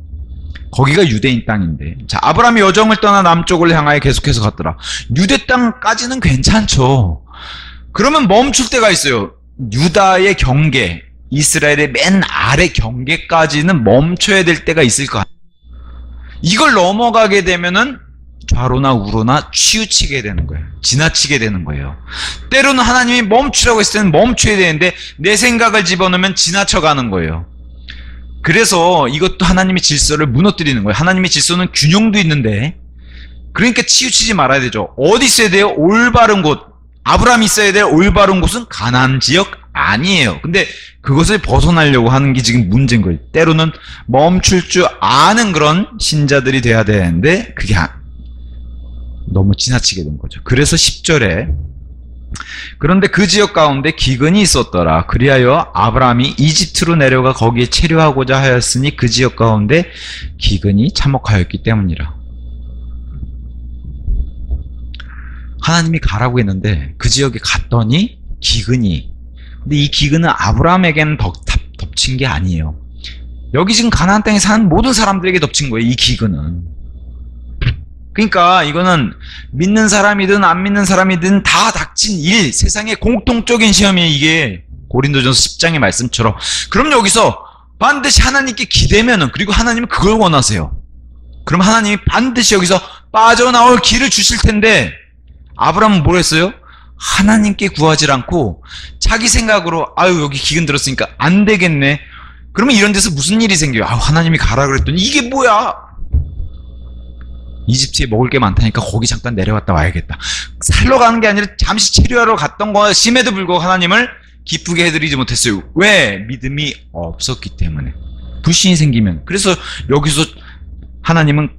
거기가 유대인 땅인데, 자, 아브라함이 여정을 떠나 남쪽을 향하여 계속해서 갔더라. 유대 땅까지는 괜찮죠. 그러면 멈출 때가 있어요. 유다의 경계, 이스라엘의 맨 아래 경계까지는 멈춰야 될 때가 있을 거 아니에요. 이걸 넘어가게 되면은 좌로나 우로나 치우치게 되는 거예요. 지나치게 되는 거예요. 때로는 하나님이 멈추라고 했을 때는 멈춰야 되는데 내 생각을 집어넣으면 지나쳐가는 거예요. 그래서 이것도 하나님의 질서를 무너뜨리는 거예요. 하나님의 질서는 균형도 있는데, 그러니까 치우치지 말아야 되죠. 어디 있어야 돼요? 올바른 곳. 아브라함이 있어야 될 올바른 곳은 가나안 지역 아니에요. 근데 그것을 벗어나려고 하는 게 지금 문제인 거예요. 때로는 멈출 줄 아는 그런 신자들이 돼야 되는데 그게 너무 지나치게 된 거죠. 그래서 10절에 그런데 그 지역 가운데 기근이 있었더라. 그리하여 아브라함이 이집트로 내려가 거기에 체류하고자 하였으니 그 지역 가운데 기근이 참혹하였기 때문이라. 하나님이 가라고 했는데 그 지역에 갔더니 기근이. 근데 이 기근은 아브라함에게는 덮친 게 아니에요. 여기 지금 가나안 땅에 사는 모든 사람들에게 덮친 거예요, 이 기근은. 그러니까 이거는 믿는 사람이든 안 믿는 사람이든 다 닥친 일, 세상의 공통적인 시험이에요, 이게. 고린도전서 10장의 말씀처럼. 그럼 여기서 반드시 하나님께 기대면은, 그리고 하나님은 그걸 원하세요. 그럼 하나님이 반드시 여기서 빠져나올 길을 주실 텐데, 아브라함은 뭘 했어요? 하나님께 구하지 않고 자기 생각으로 아유 여기 기근 들었으니까 안 되겠네. 그러면 이런 데서 무슨 일이 생겨요? 아, 하나님이 가라 그랬더니 이게 뭐야? 이집트에 먹을 게 많다니까 거기 잠깐 내려갔다 와야겠다. 살러 가는 게 아니라 잠시 치료하러 갔던 것임에도 불구하고 하나님을 기쁘게 해드리지 못했어요. 왜? 믿음이 없었기 때문에. 불신이 생기면. 그래서 여기서 하나님은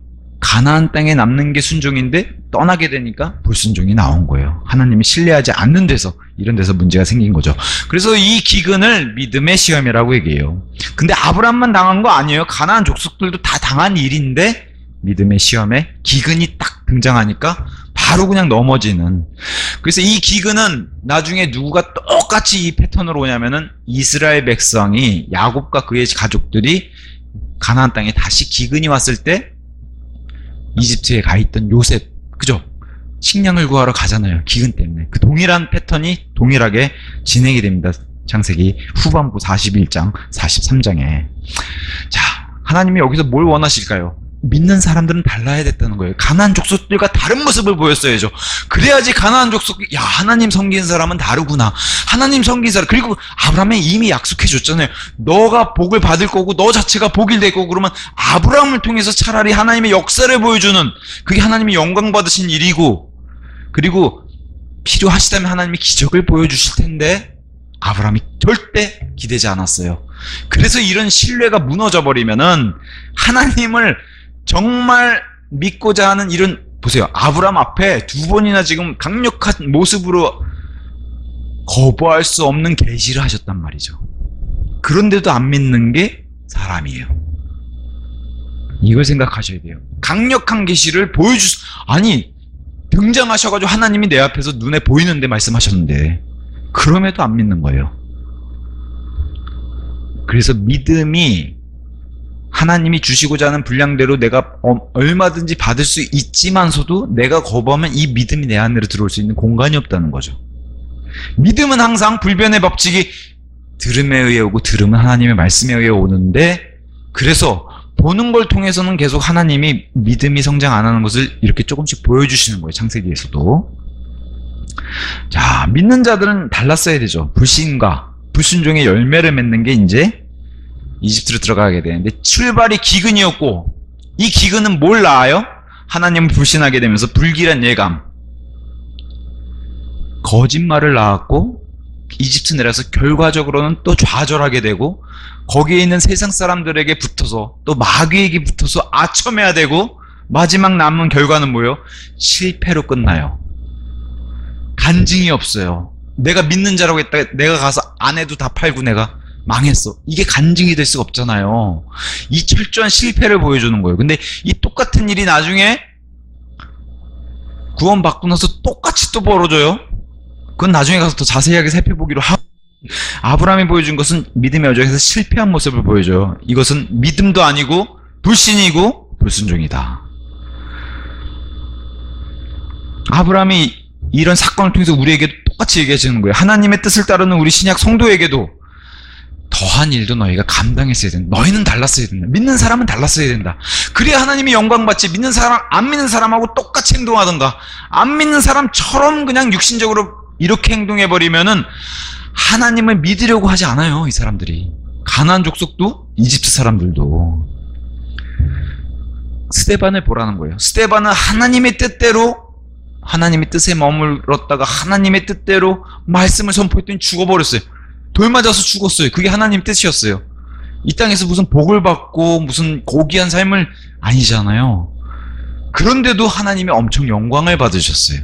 가나안 땅에 남는 게 순종인데 떠나게 되니까 불순종이 나온 거예요. 하나님이 신뢰하지 않는 데서, 이런 데서 문제가 생긴 거죠. 그래서 이 기근을 믿음의 시험이라고 얘기해요. 근데 아브라함만 당한 거 아니에요. 가나안 족속들도 다 당한 일인데 믿음의 시험에 기근이 딱 등장하니까 바로 그냥 넘어지는. 그래서 이 기근은 나중에 누구가 똑같이 이 패턴으로 오냐면은 이스라엘 백성이, 야곱과 그의 가족들이 가나안 땅에 다시 기근이 왔을 때 이집트에 가 있던 요셉, 그죠? 식량을 구하러 가잖아요. 기근 때문에. 그 동일한 패턴이 동일하게 진행이 됩니다. 창세기 후반부 41장, 43장에. 자, 하나님이 여기서 뭘 원하실까요? 믿는 사람들은 달라야 됐다는 거예요. 가나안 족속들과 다른 모습을 보였어야죠. 그래야지 가나안 족속이, 야, 하나님 섬기는 사람은 다르구나. 하나님 섬기는 사람, 그리고 아브라함이 이미 약속해 줬잖아요. 너가 복을 받을 거고 너 자체가 복이 될 거고. 그러면 아브라함을 통해서 차라리 하나님의 역사를 보여주는, 그게 하나님이 영광 받으신 일이고, 그리고 필요하시다면 하나님이 기적을 보여주실 텐데 아브라함이 절대 기대지 않았어요. 그래서 이런 신뢰가 무너져 버리면은 하나님을 정말 믿고자 하는 이런, 보세요. 아브라함 앞에 두 번이나 지금 강력한 모습으로 거부할 수 없는 계시를 하셨단 말이죠. 그런데도 안 믿는 게 사람이에요. 이걸 생각하셔야 돼요. 강력한 계시를 아니, 등장하셔가지고 하나님이 내 앞에서 눈에 보이는데 말씀하셨는데 그럼에도 안 믿는 거예요. 그래서 믿음이 하나님이 주시고자 하는 분량대로 내가 얼마든지 받을 수 있지만서도 내가 거부하면 이 믿음이 내 안으로 들어올 수 있는 공간이 없다는 거죠. 믿음은 항상 불변의 법칙이 들음에 의해 오고 들음은 하나님의 말씀에 의해 오는데, 그래서 보는 걸 통해서는 계속 하나님이 믿음이 성장 안 하는 것을 이렇게 조금씩 보여주시는 거예요. 창세기에서도. 자, 믿는 자들은 달랐어야 되죠. 불신과 불순종의 열매를 맺는 게 이제 이집트로 들어가게 되는데, 출발이 기근이었고, 이 기근은 뭘 낳아요? 하나님을 불신하게 되면서 불길한 예감, 거짓말을 낳았고, 이집트 내려서 결과적으로는 또 좌절하게 되고, 거기에 있는 세상 사람들에게 붙어서 또 마귀에게 붙어서 아첨해야 되고, 마지막 남은 결과는 뭐예요? 실패로 끝나요. 간증이 없어요. 내가 믿는 자라고 했다가 내가 가서 아내도 다 팔고 내가 망했어. 이게 간증이 될 수가 없잖아요. 이 철저한 실패를 보여주는 거예요. 근데 이 똑같은 일이 나중에 구원받고 나서 똑같이 또 벌어져요. 그건 나중에 가서 더 자세하게 살펴보기로 하고, 아브라함이 보여준 것은 믿음의 여정에서 실패한 모습을 보여줘요. 이것은 믿음도 아니고 불신이고 불순종이다. 아브라함이 이런 사건을 통해서 우리에게 똑같이 얘기해주는 거예요. 하나님의 뜻을 따르는 우리 신약 성도에게도 더한 일도 너희가 감당했어야 된다. 너희는 달랐어야 된다. 믿는 사람은 달랐어야 된다. 그래야 하나님이 영광 받지. 믿는 사람, 안 믿는 사람하고 똑같이 행동하던가, 안 믿는 사람처럼 그냥 육신적으로 이렇게 행동해버리면은 하나님을 믿으려고 하지 않아요, 이 사람들이. 가나안 족속도 이집트 사람들도. 스데반을 보라는 거예요. 스데반은 하나님의 뜻대로, 하나님의 뜻에 머물렀다가 하나님의 뜻대로 말씀을 선포했더니 죽어버렸어요. 돌 맞아서 죽었어요. 그게 하나님 뜻이었어요. 이 땅에서 무슨 복을 받고 무슨 고귀한 삶을 아니잖아요. 그런데도 하나님이 엄청 영광을 받으셨어요.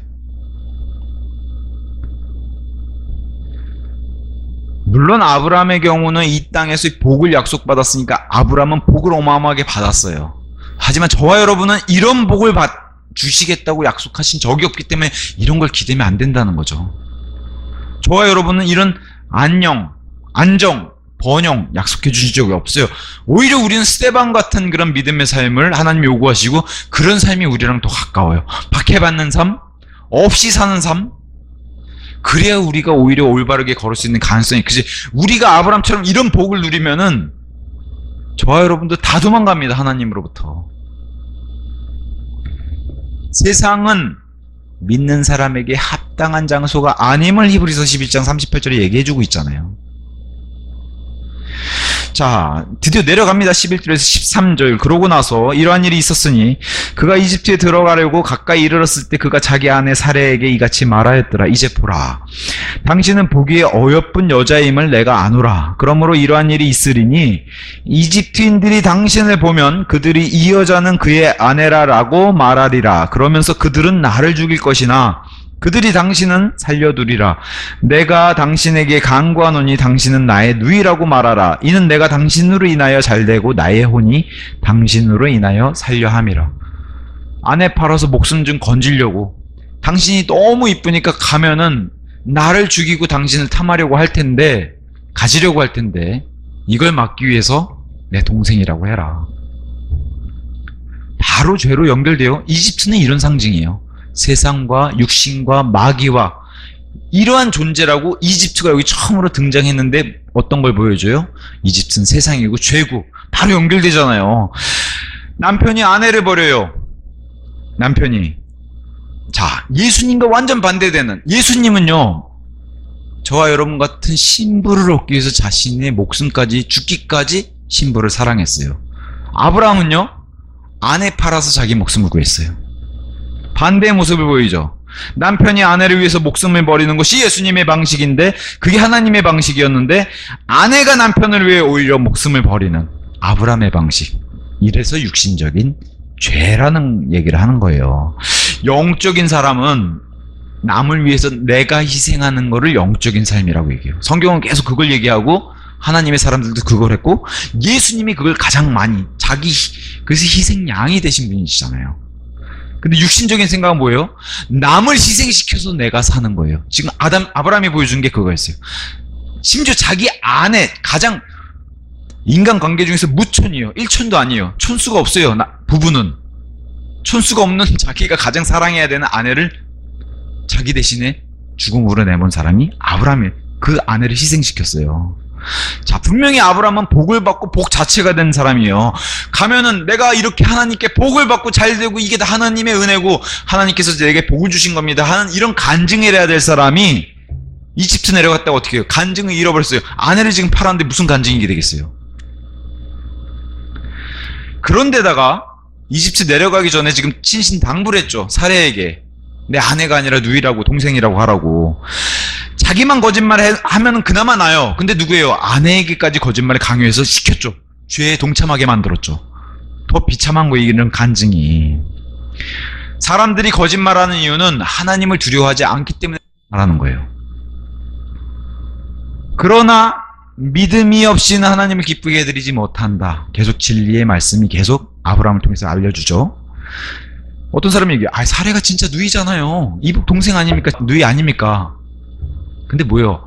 물론 아브라함의 경우는 이 땅에서 복을 약속받았으니까 아브라함은 복을 어마어마하게 받았어요. 하지만 저와 여러분은 이런 복을 주시겠다고 약속하신 적이 없기 때문에 이런 걸 기대면 안 된다는 거죠. 저와 여러분은 이런 안녕, 안정, 번영 약속해 주신 적이 없어요. 오히려 우리는 스데반 같은 그런 믿음의 삶을 하나님이 요구하시고 그런 삶이 우리랑 더 가까워요. 박해받는 삶, 없이 사는 삶, 그래야 우리가 오히려 올바르게 걸을 수 있는 가능성이 크지. 우리가 아브라함처럼 이런 복을 누리면은 저와 여러분도 다 도망갑니다. 하나님으로부터. 세상은 믿는 사람에게 합당한 장소가 아님을 히브리서 11장 38절에 얘기해주고 있잖아요. 자, 드디어 내려갑니다. 11절에서 13절. 그러고 나서 이러한 일이 있었으니 그가 이집트에 들어가려고 가까이 이르렀을 때 그가 자기 아내 사레에게 이같이 말하였더라. 이제 보라, 당신은 보기에 어여쁜 여자임을 내가 아노라. 그러므로 이러한 일이 있으리니 이집트인들이 당신을 보면 그들이 이 여자는 그의 아내라라고 말하리라. 그러면서 그들은 나를 죽일 것이나 그들이 당신은 살려두리라. 내가 당신에게 간구하노니 당신은 나의 누이라고 말하라. 이는 내가 당신으로 인하여 잘되고 나의 혼이 당신으로 인하여 살려함이라. 아내 팔아서 목숨 좀 건지려고, 당신이 너무 이쁘니까 가면은 나를 죽이고 당신을 탐하려고 할 텐데, 가지려고 할 텐데 이걸 막기 위해서 내 동생이라고 해라. 바로 죄로 연결돼요. 이집트는 이런 상징이에요. 세상과 육신과 마귀와 이러한 존재라고 이집트가 여기 처음으로 등장했는데 어떤 걸 보여줘요? 이집트는 세상이고 죄고 바로 연결되잖아요. 남편이 아내를 버려요. 남편이. 자, 예수님과 완전 반대되는, 예수님은요 저와 여러분 같은 신부를 얻기 위해서 자신의 목숨까지, 죽기까지 신부를 사랑했어요. 아브라함은요 아내 팔아서 자기 목숨을 구했어요. 반대의 모습을 보이죠. 남편이 아내를 위해서 목숨을 버리는 것이 예수님의 방식인데 그게 하나님의 방식이었는데 아내가 남편을 위해 오히려 목숨을 버리는 아브라함의 방식. 이래서 육신적인 죄라는 얘기를 하는 거예요. 영적인 사람은 남을 위해서 내가 희생하는 거를 영적인 삶이라고 얘기해요. 성경은 계속 그걸 얘기하고 하나님의 사람들도 그걸 했고 예수님이 그걸 가장 많이 그래서 희생양이 되신 분이시잖아요. 근데 육신적인 생각은 뭐예요? 남을 희생시켜서 내가 사는 거예요. 지금 아브라함이 보여준 게 그거였어요. 심지어 자기 아내, 가장 인간관계 중에서 무촌이에요. 1촌도 아니에요. 촌수가 없어요. 부부는. 촌수가 없는 자기가 가장 사랑해야 되는 아내를 자기 대신에 죽음으로 내몬 사람이 아브라함이에요. 그 아내를 희생시켰어요. 자, 분명히 아브라함은 복을 받고 복 자체가 된 사람이에요. 가면은 내가 이렇게 하나님께 복을 받고 잘 되고 이게 다 하나님의 은혜고 하나님께서 내게 복을 주신 겁니다 하는 이런 간증을 해야 될 사람이 이집트 내려갔다가 어떻게 해요? 간증을 잃어버렸어요. 아내를 지금 팔았는데 무슨 간증이 되겠어요? 그런데다가 이집트 내려가기 전에 지금 친신당부를 했죠. 사레에게. 내 아내가 아니라 누이라고, 동생이라고 하라고. 자기만 거짓말 하면은 그나마 나아요. 근데 누구예요? 아내에게까지 거짓말을 강요해서 시켰죠. 죄에 동참하게 만들었죠. 더 비참한 거 이런 간증이. 사람들이 거짓말하는 이유는 하나님을 두려워하지 않기 때문에 말하는 거예요. 그러나 믿음이 없이는 하나님을 기쁘게 해드리지 못한다. 계속 진리의 말씀이 계속 아브라함을 통해서 알려주죠. 어떤 사람이 얘기해요. 사레가 진짜 누이잖아요. 이복 동생 아닙니까? 누이 아닙니까? 근데 뭐예요?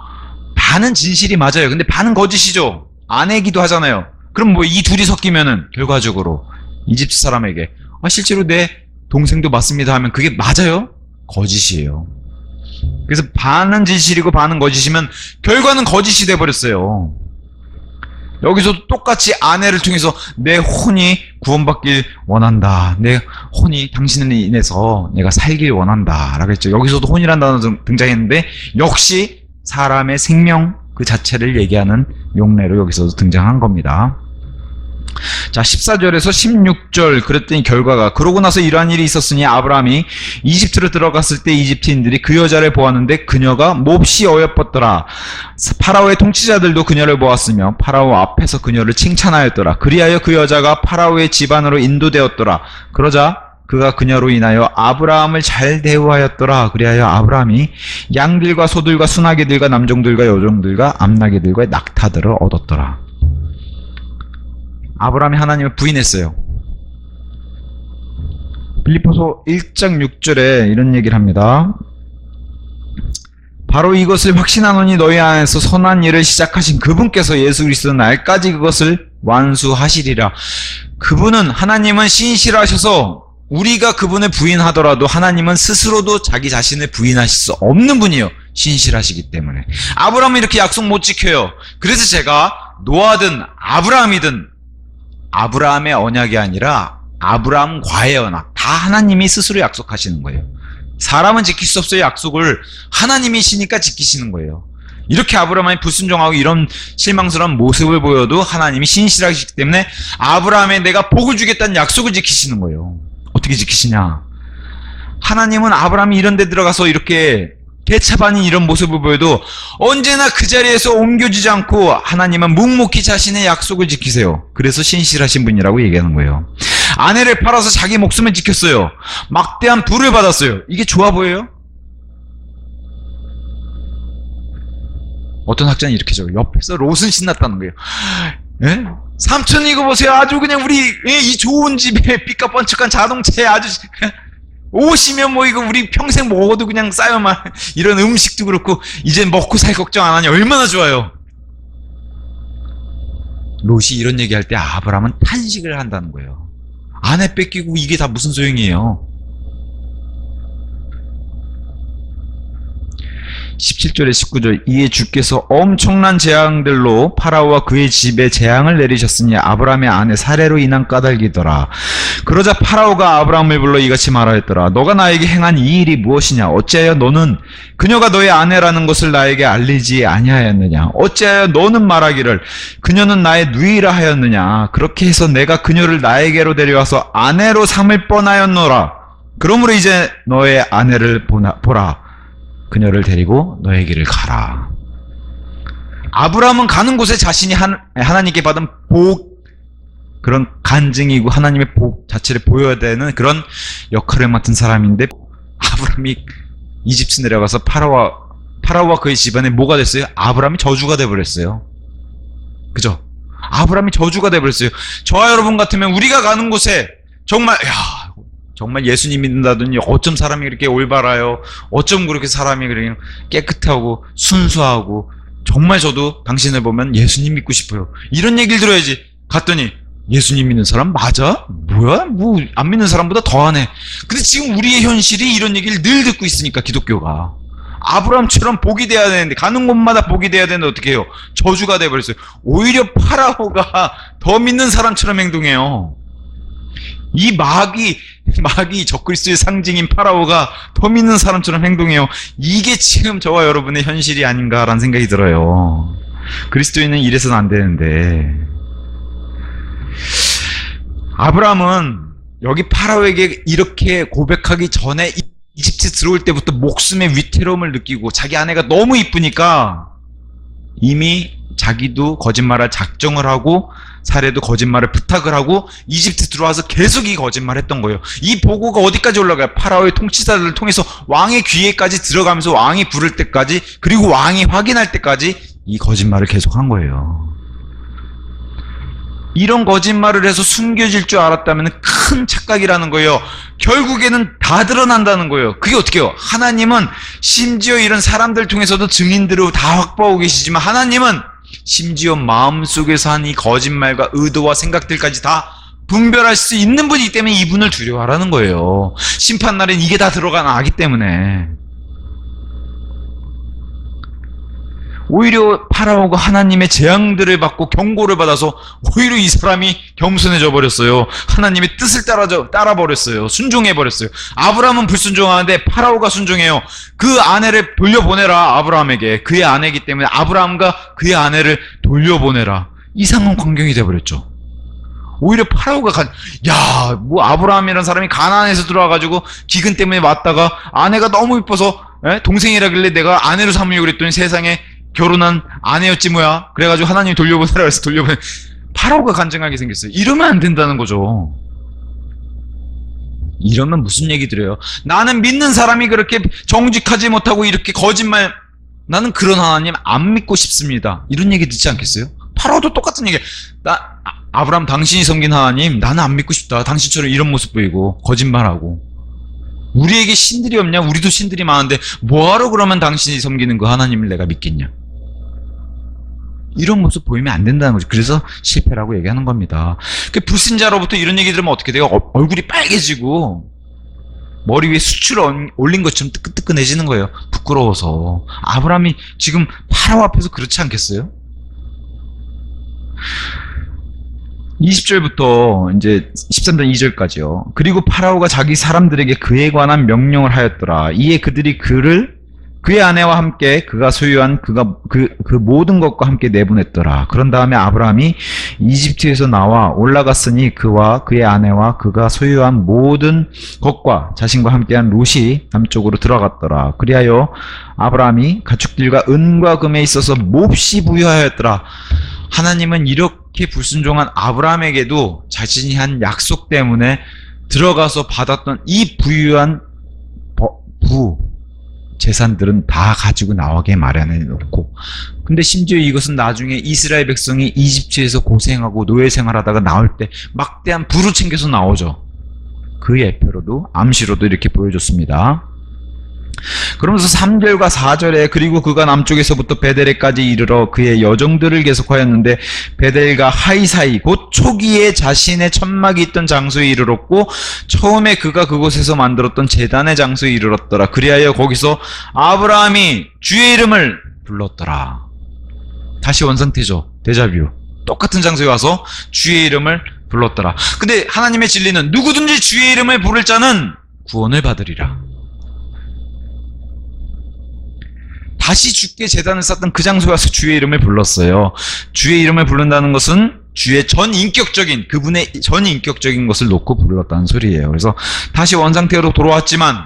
반은 진실이 맞아요. 근데 반은 거짓이죠. 아내기도 하잖아요. 그럼 뭐 이 둘이 섞이면은 결과적으로 이집트 사람에게 실제로 내 동생도 맞습니다 하면 그게 맞아요? 거짓이에요. 그래서 반은 진실이고 반은 거짓이면 결과는 거짓이 돼버렸어요. 여기서도 똑같이 아내를 통해서 내 혼이 구원받길 원한다. 내 혼이 당신을 인해서 내가 살길 원한다. 라고 했죠. 여기서도 혼이라는 단어 등장했는데 역시 사람의 생명 그 자체를 얘기하는 용례로 여기서도 등장한 겁니다. 자, 14절에서 16절 그랬더니 결과가 그러고 나서 이러한 일이 있었으니 아브라함이 이집트로 들어갔을 때 이집트인들이 그 여자를 보았는데 그녀가 몹시 어여뻤더라. 파라오의 통치자들도 그녀를 보았으며 파라오 앞에서 그녀를 칭찬하였더라. 그리하여 그 여자가 파라오의 집안으로 인도되었더라. 그러자 그가 그녀로 인하여 아브라함을 잘 대우하였더라. 그리하여 아브라함이 양들과 소들과 순하게들과 남종들과 여종들과 암나게들과 낙타들을 얻었더라. 아브라함이 하나님을 부인했어요. 빌립보서 1장 6절에 이런 얘기를 합니다. 바로 이것을 확신하노니 너희 안에서 선한 일을 시작하신 그분께서 예수 그리스도 날까지 그것을 완수하시리라. 그분은, 하나님은 신실하셔서 우리가 그분을 부인하더라도 하나님은 스스로도 자기 자신을 부인하실 수 없는 분이에요. 신실하시기 때문에. 아브라함은 이렇게 약속 못 지켜요. 그래서 제가 노아든 아브라함이든 아브라함의 언약이 아니라 아브라함과의 언약, 다 하나님이 스스로 약속하시는 거예요. 사람은 지킬 수 없어요. 약속을 하나님이시니까 지키시는 거예요. 이렇게 아브라함이 불순종하고 이런 실망스러운 모습을 보여도 하나님이 신실하시기 때문에 아브라함에 내가 복을 주겠다는 약속을 지키시는 거예요. 어떻게 지키시냐? 하나님은 아브라함이 이런 데 들어가서 이렇게 개차반인 이런 모습을 보여도 언제나 그 자리에서 옮겨지지 않고 하나님은 묵묵히 자신의 약속을 지키세요. 그래서 신실하신 분이라고 얘기하는 거예요. 아내를 팔아서 자기 목숨을 지켰어요. 막대한 부를 받았어요. 이게 좋아 보여요? 어떤 학자는 이렇게 적어요. 옆에서 롯은 신났다는 거예요. 예? 삼촌 이거 보세요. 아주 그냥 우리 이 좋은 집에 삐까뻔쩍한 자동차에 아주 오시면 뭐 이거 우리 평생 먹어도 그냥 쌓여만 이런 음식도 그렇고 이제 먹고 살 걱정 안 하니 얼마나 좋아요. 롯이 이런 얘기할 때 아브라함은 탄식을 한다는 거예요. 아내 뺏기고 이게 다 무슨 소용이에요. 17절에 19절 이에 주께서 엄청난 재앙들로 파라오와 그의 집에 재앙을 내리셨으니 아브라함의 아내 사레로 인한 까닭이더라. 그러자 파라오가 아브라함을 불러 이같이 말하였더라. 너가 나에게 행한 이 일이 무엇이냐? 어찌하여 너는 그녀가 너의 아내라는 것을 나에게 알리지 아니하였느냐? 어찌하여 너는 말하기를 그녀는 나의 누이라 하였느냐? 그렇게 해서 내가 그녀를 나에게로 데려와서 아내로 삼을 뻔하였노라. 그러므로 이제 너의 아내를 보라. 그녀를 데리고 너의 길을 가라. 아브라함은 가는 곳에 자신이 하나님께 받은 복, 그런 간증이고 하나님의 복 자체를 보여야 되는 그런 역할을 맡은 사람인데, 아브라함이 이집트 내려가서 파라오와 그의 집안에 뭐가 됐어요? 아브라함이 저주가 돼버렸어요. 그죠? 아브라함이 저주가 돼버렸어요. 저와 여러분 같으면 우리가 가는 곳에 정말 예수님 믿는다더니 어쩜 사람이 그렇게 올바라요? 어쩜 그렇게 사람이 그렇게 깨끗하고 순수하고, 정말 저도 당신을 보면 예수님 믿고 싶어요. 이런 얘기를 들어야지. 갔더니 예수님 믿는 사람 맞아? 뭐야? 뭐 안 믿는 사람보다 더하네. 근데 지금 우리의 현실이 이런 얘기를 늘 듣고 있으니까, 기독교가. 아브라함처럼 복이 돼야 되는데, 가는 곳마다 복이 돼야 되는데 어떻게 해요? 저주가 돼버렸어요. 오히려 파라오가 더 믿는 사람처럼 행동해요. 이 마귀 적그리스도의 상징인 파라오가 더 믿는 사람처럼 행동해요. 이게 지금 저와 여러분의 현실이 아닌가라는 생각이 들어요. 그리스도인은 이래서는 안 되는데. 아브라함은 여기 파라오에게 이렇게 고백하기 전에 이집트 들어올 때부터 목숨의 위태로움을 느끼고, 자기 아내가 너무 이쁘니까 이미 자기도 거짓말할 작정을 하고 사례도 거짓말을 부탁을 하고 이집트 들어와서 계속 이 거짓말을 했던 거예요. 이 보고가 어디까지 올라가요? 파라오의 통치자들을 통해서 왕의 귀에까지 들어가면서 왕이 부를 때까지, 그리고 왕이 확인할 때까지 이 거짓말을 계속한 거예요. 이런 거짓말을 해서 숨겨질 줄 알았다면 큰 착각이라는 거예요. 결국에는 다 드러난다는 거예요. 그게 어떻게 해요? 하나님은 심지어 이런 사람들 통해서도 증인들을 다 확보하고 계시지만, 하나님은 심지어 마음속에서 한 이 거짓말과 의도와 생각들까지 다 분별할 수 있는 분이기 때문에 이분을 두려워하라는 거예요. 심판날엔 이게 다 드러나기 때문에. 오히려 파라오가 하나님의 재앙들을 받고 경고를 받아서 오히려 이 사람이 겸손해져 버렸어요. 하나님의 뜻을 따라버렸어요. 순종해버렸어요. 아브라함은 불순종하는데 파라오가 순종해요. 그 아내를 돌려보내라. 아브라함에게. 그의 아내이기 때문에 아브라함과 그의 아내를 돌려보내라. 이상한 광경이 돼버렸죠. 오히려 파라오가 뭐 아브라함이라는 사람이 가나안에서 들어와가지고 기근 때문에 왔다가 아내가 너무 이뻐서 동생이라길래 내가 아내로 삼으려고 그랬더니 세상에 결혼한 아내였지 뭐야. 그래가지고 하나님이 돌려보내라 해서 파라오가 간증하게 생겼어요. 이러면 안 된다는 거죠. 이러면 무슨 얘기 들어요? 나는 믿는 사람이 그렇게 정직하지 못하고 이렇게 거짓말, 나는 그런 하나님 안 믿고 싶습니다. 이런 얘기 듣지 않겠어요? 파라오도 똑같은 얘기. 아브라함 당신이 섬긴 하나님 나는 안 믿고 싶다. 당신처럼 이런 모습 보이고 거짓말하고 우리에게 신들이 없냐? 우리도 신들이 많은데 뭐하러 그러면 당신이 섬기는 그 하나님을 내가 믿겠냐? 이런 모습 보이면 안 된다는 거죠. 그래서 실패라고 얘기하는 겁니다. 그 불신자로부터 이런 얘기 들으면 어떻게 돼요? 얼굴이 빨개지고 머리 위에 수출 올린 것처럼 뜨끈뜨끈해지는 거예요. 부끄러워서. 아브라함이 지금 파라오 앞에서 그렇지 않겠어요? 20절부터 이제 13절 2절까지요. 그리고 파라오가 자기 사람들에게 그에 관한 명령을 하였더라. 이에 그들이 그의 아내와 함께 그가 소유한 그 모든 것과 함께 내보냈더라. 그런 다음에 아브라함이 이집트에서 나와 올라갔으니 그와 그의 아내와 그가 소유한 모든 것과 자신과 함께한 롯이 남쪽으로 들어갔더라. 그리하여 아브라함이 가축들과 은과 금에 있어서 몹시 부유하였더라. 하나님은 이렇게 불순종한 아브라함에게도 자신이 한 약속 때문에 들어가서 받았던 이 부유한 재산들은 다 가지고 나오게 마련해 놓고, 근데 심지어 이것은 나중에 이스라엘 백성이 이집트에서 고생하고 노예 생활하다가 나올 때 막대한 부를 챙겨서 나오죠. 그 예표로도 암시로도 이렇게 보여줬습니다. 그러면서 3절과 4절에 그리고 그가 남쪽에서부터 베델에까지 이르러 그의 여종들을 계속하였는데 베델과 하이사이 곧 초기에 자신의 천막이 있던 장소에 이르렀고 처음에 그가 그곳에서 만들었던 제단의 장소에 이르렀더라. 그리하여 거기서 아브라함이 주의 이름을 불렀더라. 다시 원상태죠. 데자뷰. 똑같은 장소에 와서 주의 이름을 불렀더라. 근데 하나님의 진리는 누구든지 주의 이름을 부를 자는 구원을 받으리라. 다시 주께 제단을 쌓던 그 장소에 와서 주의 이름을 불렀어요. 주의 이름을 부른다는 것은 주의 그분의 전인격적인 것을 놓고 불렀다는 소리예요. 그래서 다시 원상태로 돌아왔지만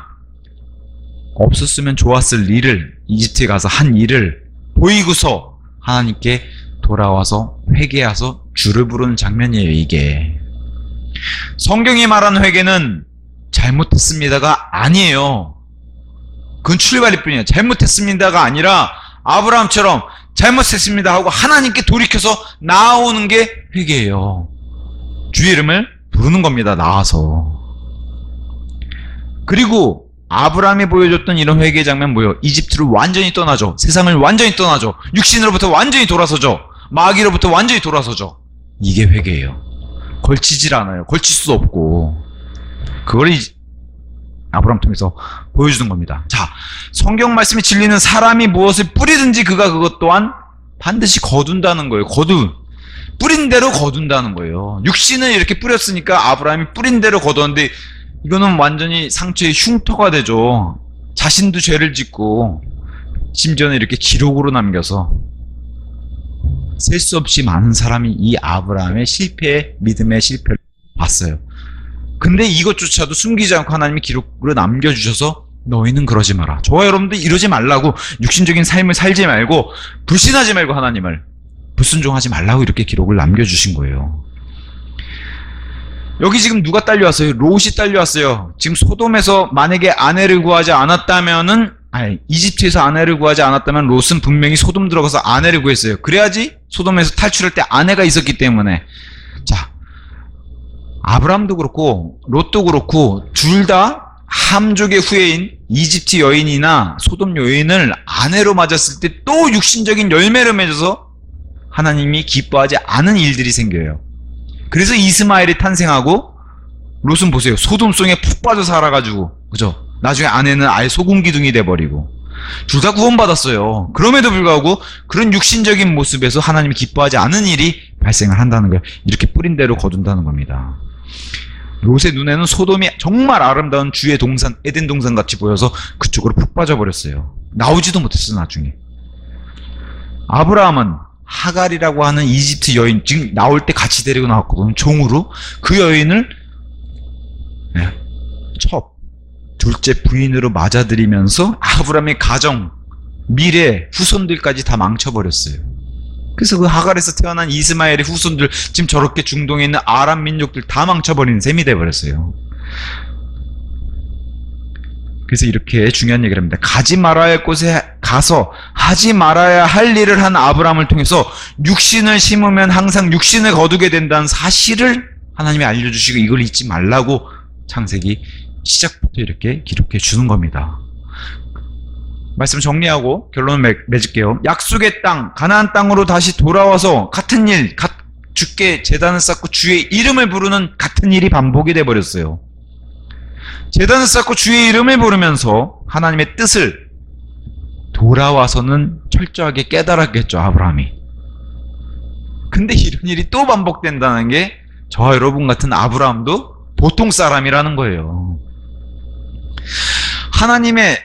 없었으면 좋았을 일을, 이집트에 가서 한 일을 보이고서 하나님께 돌아와서 회개해서 주를 부르는 장면이에요. 이게 성경이 말하는 회개는 잘못했습니다가 아니에요. 그건 출발일 뿐이에요. 잘못했습니다가 아니라 아브라함처럼 잘못했습니다 하고 하나님께 돌이켜서 나아오는 게 회개예요. 주의 이름을 부르는 겁니다. 나와서. 그리고 아브라함이 보여줬던 이런 회개의 장면 뭐예요? 이집트를 완전히 떠나죠. 세상을 완전히 떠나죠. 육신으로부터 완전히 돌아서죠. 마귀로부터 완전히 돌아서죠. 이게 회개예요. 걸치질 않아요. 걸칠 수도 없고. 그걸 아브라함 통해서 보여주는 겁니다. 자, 성경 말씀의 진리는 사람이 무엇을 뿌리든지 그가 그것 또한 반드시 거둔다는 거예요. 뿌린 대로 거둔다는 거예요. 육신을 이렇게 뿌렸으니까 아브라함이 뿌린 대로 거뒀는데 이거는 완전히 상처의 흉터가 되죠. 자신도 죄를 짓고 심지어는 이렇게 기록으로 남겨서 셀 수 없이 많은 사람이 이 아브라함의 믿음의 실패를 봤어요. 근데 이것조차도 숨기지 않고 하나님이 기록으로 남겨주셔서 너희는 그러지 마라. 저와 여러분도 이러지 말라고, 육신적인 삶을 살지 말고 불신하지 말고 하나님을 불순종하지 말라고 이렇게 기록을 남겨주신 거예요. 여기 지금 누가 딸려왔어요? 롯이 딸려왔어요. 지금 소돔에서 만약에 아내를 구하지 않았다면은 이집트에서 아내를 구하지 않았다면 롯은 분명히 소돔 들어가서 아내를 구했어요. 그래야지 소돔에서 탈출할 때 아내가 있었기 때문에. 자, 아브라함도 그렇고 롯도 그렇고 둘 다 함족의 후예인 이집트 여인이나 소돔 여인을 아내로 맞았을 때 또 육신적인 열매를 맺어서 하나님이 기뻐하지 않은 일들이 생겨요. 그래서 이스마엘이 탄생하고 롯은 보세요. 소돔송에 푹 빠져 살아가지고, 그죠? 나중에 아내는 아예 소금 기둥이 돼버리고 둘 다 구원받았어요. 그럼에도 불구하고 그런 육신적인 모습에서 하나님이 기뻐하지 않은 일이 발생을 한다는 거예요. 이렇게 뿌린 대로 거둔다는 겁니다. 롯의 눈에는 소돔이 정말 아름다운 주의 동산, 에덴 동산 같이 보여서 그쪽으로 푹 빠져버렸어요. 나오지도 못했어 나중에. 아브라함은 하갈이라고 하는 이집트 여인, 지금 나올 때 같이 데리고 나왔거든요. 종으로. 그 여인을 둘째 부인으로 맞아들이면서 아브라함의 가정, 미래, 후손들까지 다 망쳐버렸어요. 그래서 그 하갈에서 태어난 이스마엘의 후손들, 지금 저렇게 중동에 있는 아람 민족들 다 망쳐버리는 셈이 돼버렸어요. 그래서 이렇게 중요한 얘기를 합니다. 가지 말아야 할 곳에 가서 하지 말아야 할 일을 한 아브라함을 통해서 육신을 심으면 항상 육신을 거두게 된다는 사실을 하나님이 알려주시고 이걸 잊지 말라고 창세기 시작부터 이렇게 기록해 주는 겁니다. 말씀 정리하고 결론을 맺을게요. 약속의 땅, 가나안 땅으로 다시 돌아와서 같은 일, 주께 제단을 쌓고 주의 이름을 부르는 같은 일이 반복이 돼버렸어요. 제단을 쌓고 주의 이름을 부르면서 하나님의 뜻을 돌아와서는 철저하게 깨달았겠죠, 아브라함이. 근데 이런 일이 또 반복된다는 게 저와 여러분 같은 아브라함도 보통 사람이라는 거예요. 하나님의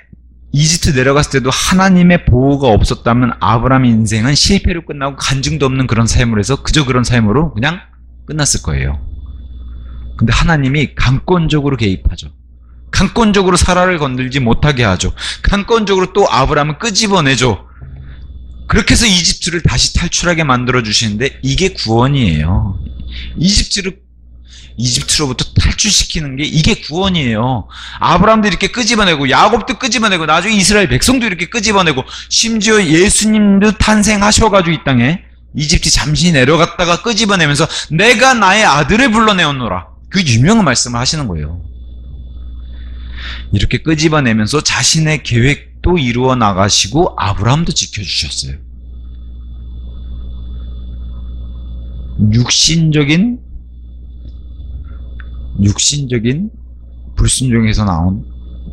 이집트 내려갔을 때도 하나님의 보호가 없었다면 아브라함의 인생은 실패로 끝나고 간증도 없는 그런 삶을 해서 그저 그런 삶으로 그냥 끝났을 거예요. 근데 하나님이 강권적으로 개입하죠. 강권적으로 사라를 건들지 못하게 하죠. 강권적으로 또 아브라함을 끄집어내죠. 그렇게 해서 이집트를 다시 탈출하게 만들어 주시는데 이게 구원이에요. 이집트로부터 탈출시키는 게 이게 구원이에요. 아브라함도 이렇게 끄집어내고 야곱도 끄집어내고 나중에 이스라엘 백성도 이렇게 끄집어내고 심지어 예수님도 탄생하셔가지고 이 땅에 이집트 잠시 내려갔다가 끄집어내면서 내가 나의 아들을 불러내었노라. 그 유명한 말씀을 하시는 거예요. 이렇게 끄집어내면서 자신의 계획도 이루어 나가시고 아브라함도 지켜주셨어요. 육신적인 불순종에서 나온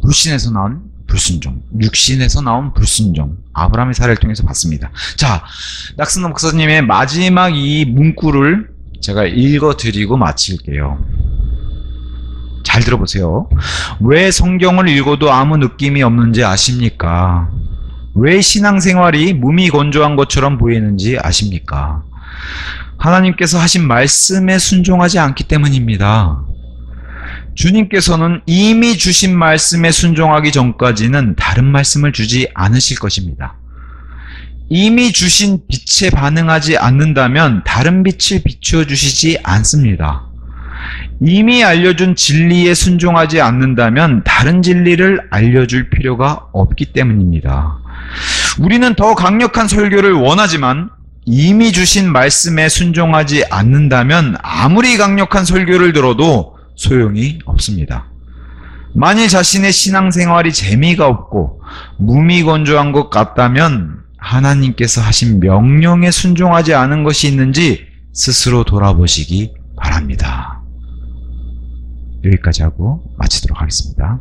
불신에서 나온 불순종, 육신에서 나온 불순종, 아브라함의 사례를 통해서 봤습니다. 자, 낙선호 목사님의 마지막 이 문구를 제가 읽어드리고 마칠게요. 잘 들어보세요. 왜 성경을 읽어도 아무 느낌이 없는지 아십니까? 왜 신앙생활이 무미건조한 것처럼 보이는지 아십니까? 하나님께서 하신 말씀에 순종하지 않기 때문입니다. 주님께서는 이미 주신 말씀에 순종하기 전까지는 다른 말씀을 주지 않으실 것입니다. 이미 주신 빛에 반응하지 않는다면 다른 빛을 비추어 주시지 않습니다. 이미 알려준 진리에 순종하지 않는다면 다른 진리를 알려줄 필요가 없기 때문입니다. 우리는 더 강력한 설교를 원하지만 이미 주신 말씀에 순종하지 않는다면 아무리 강력한 설교를 들어도 소용이 없습니다. 만일 자신의 신앙생활이 재미가 없고 무미건조한 것 같다면 하나님께서 하신 명령에 순종하지 않은 것이 있는지 스스로 돌아보시기 바랍니다. 여기까지 하고 마치도록 하겠습니다.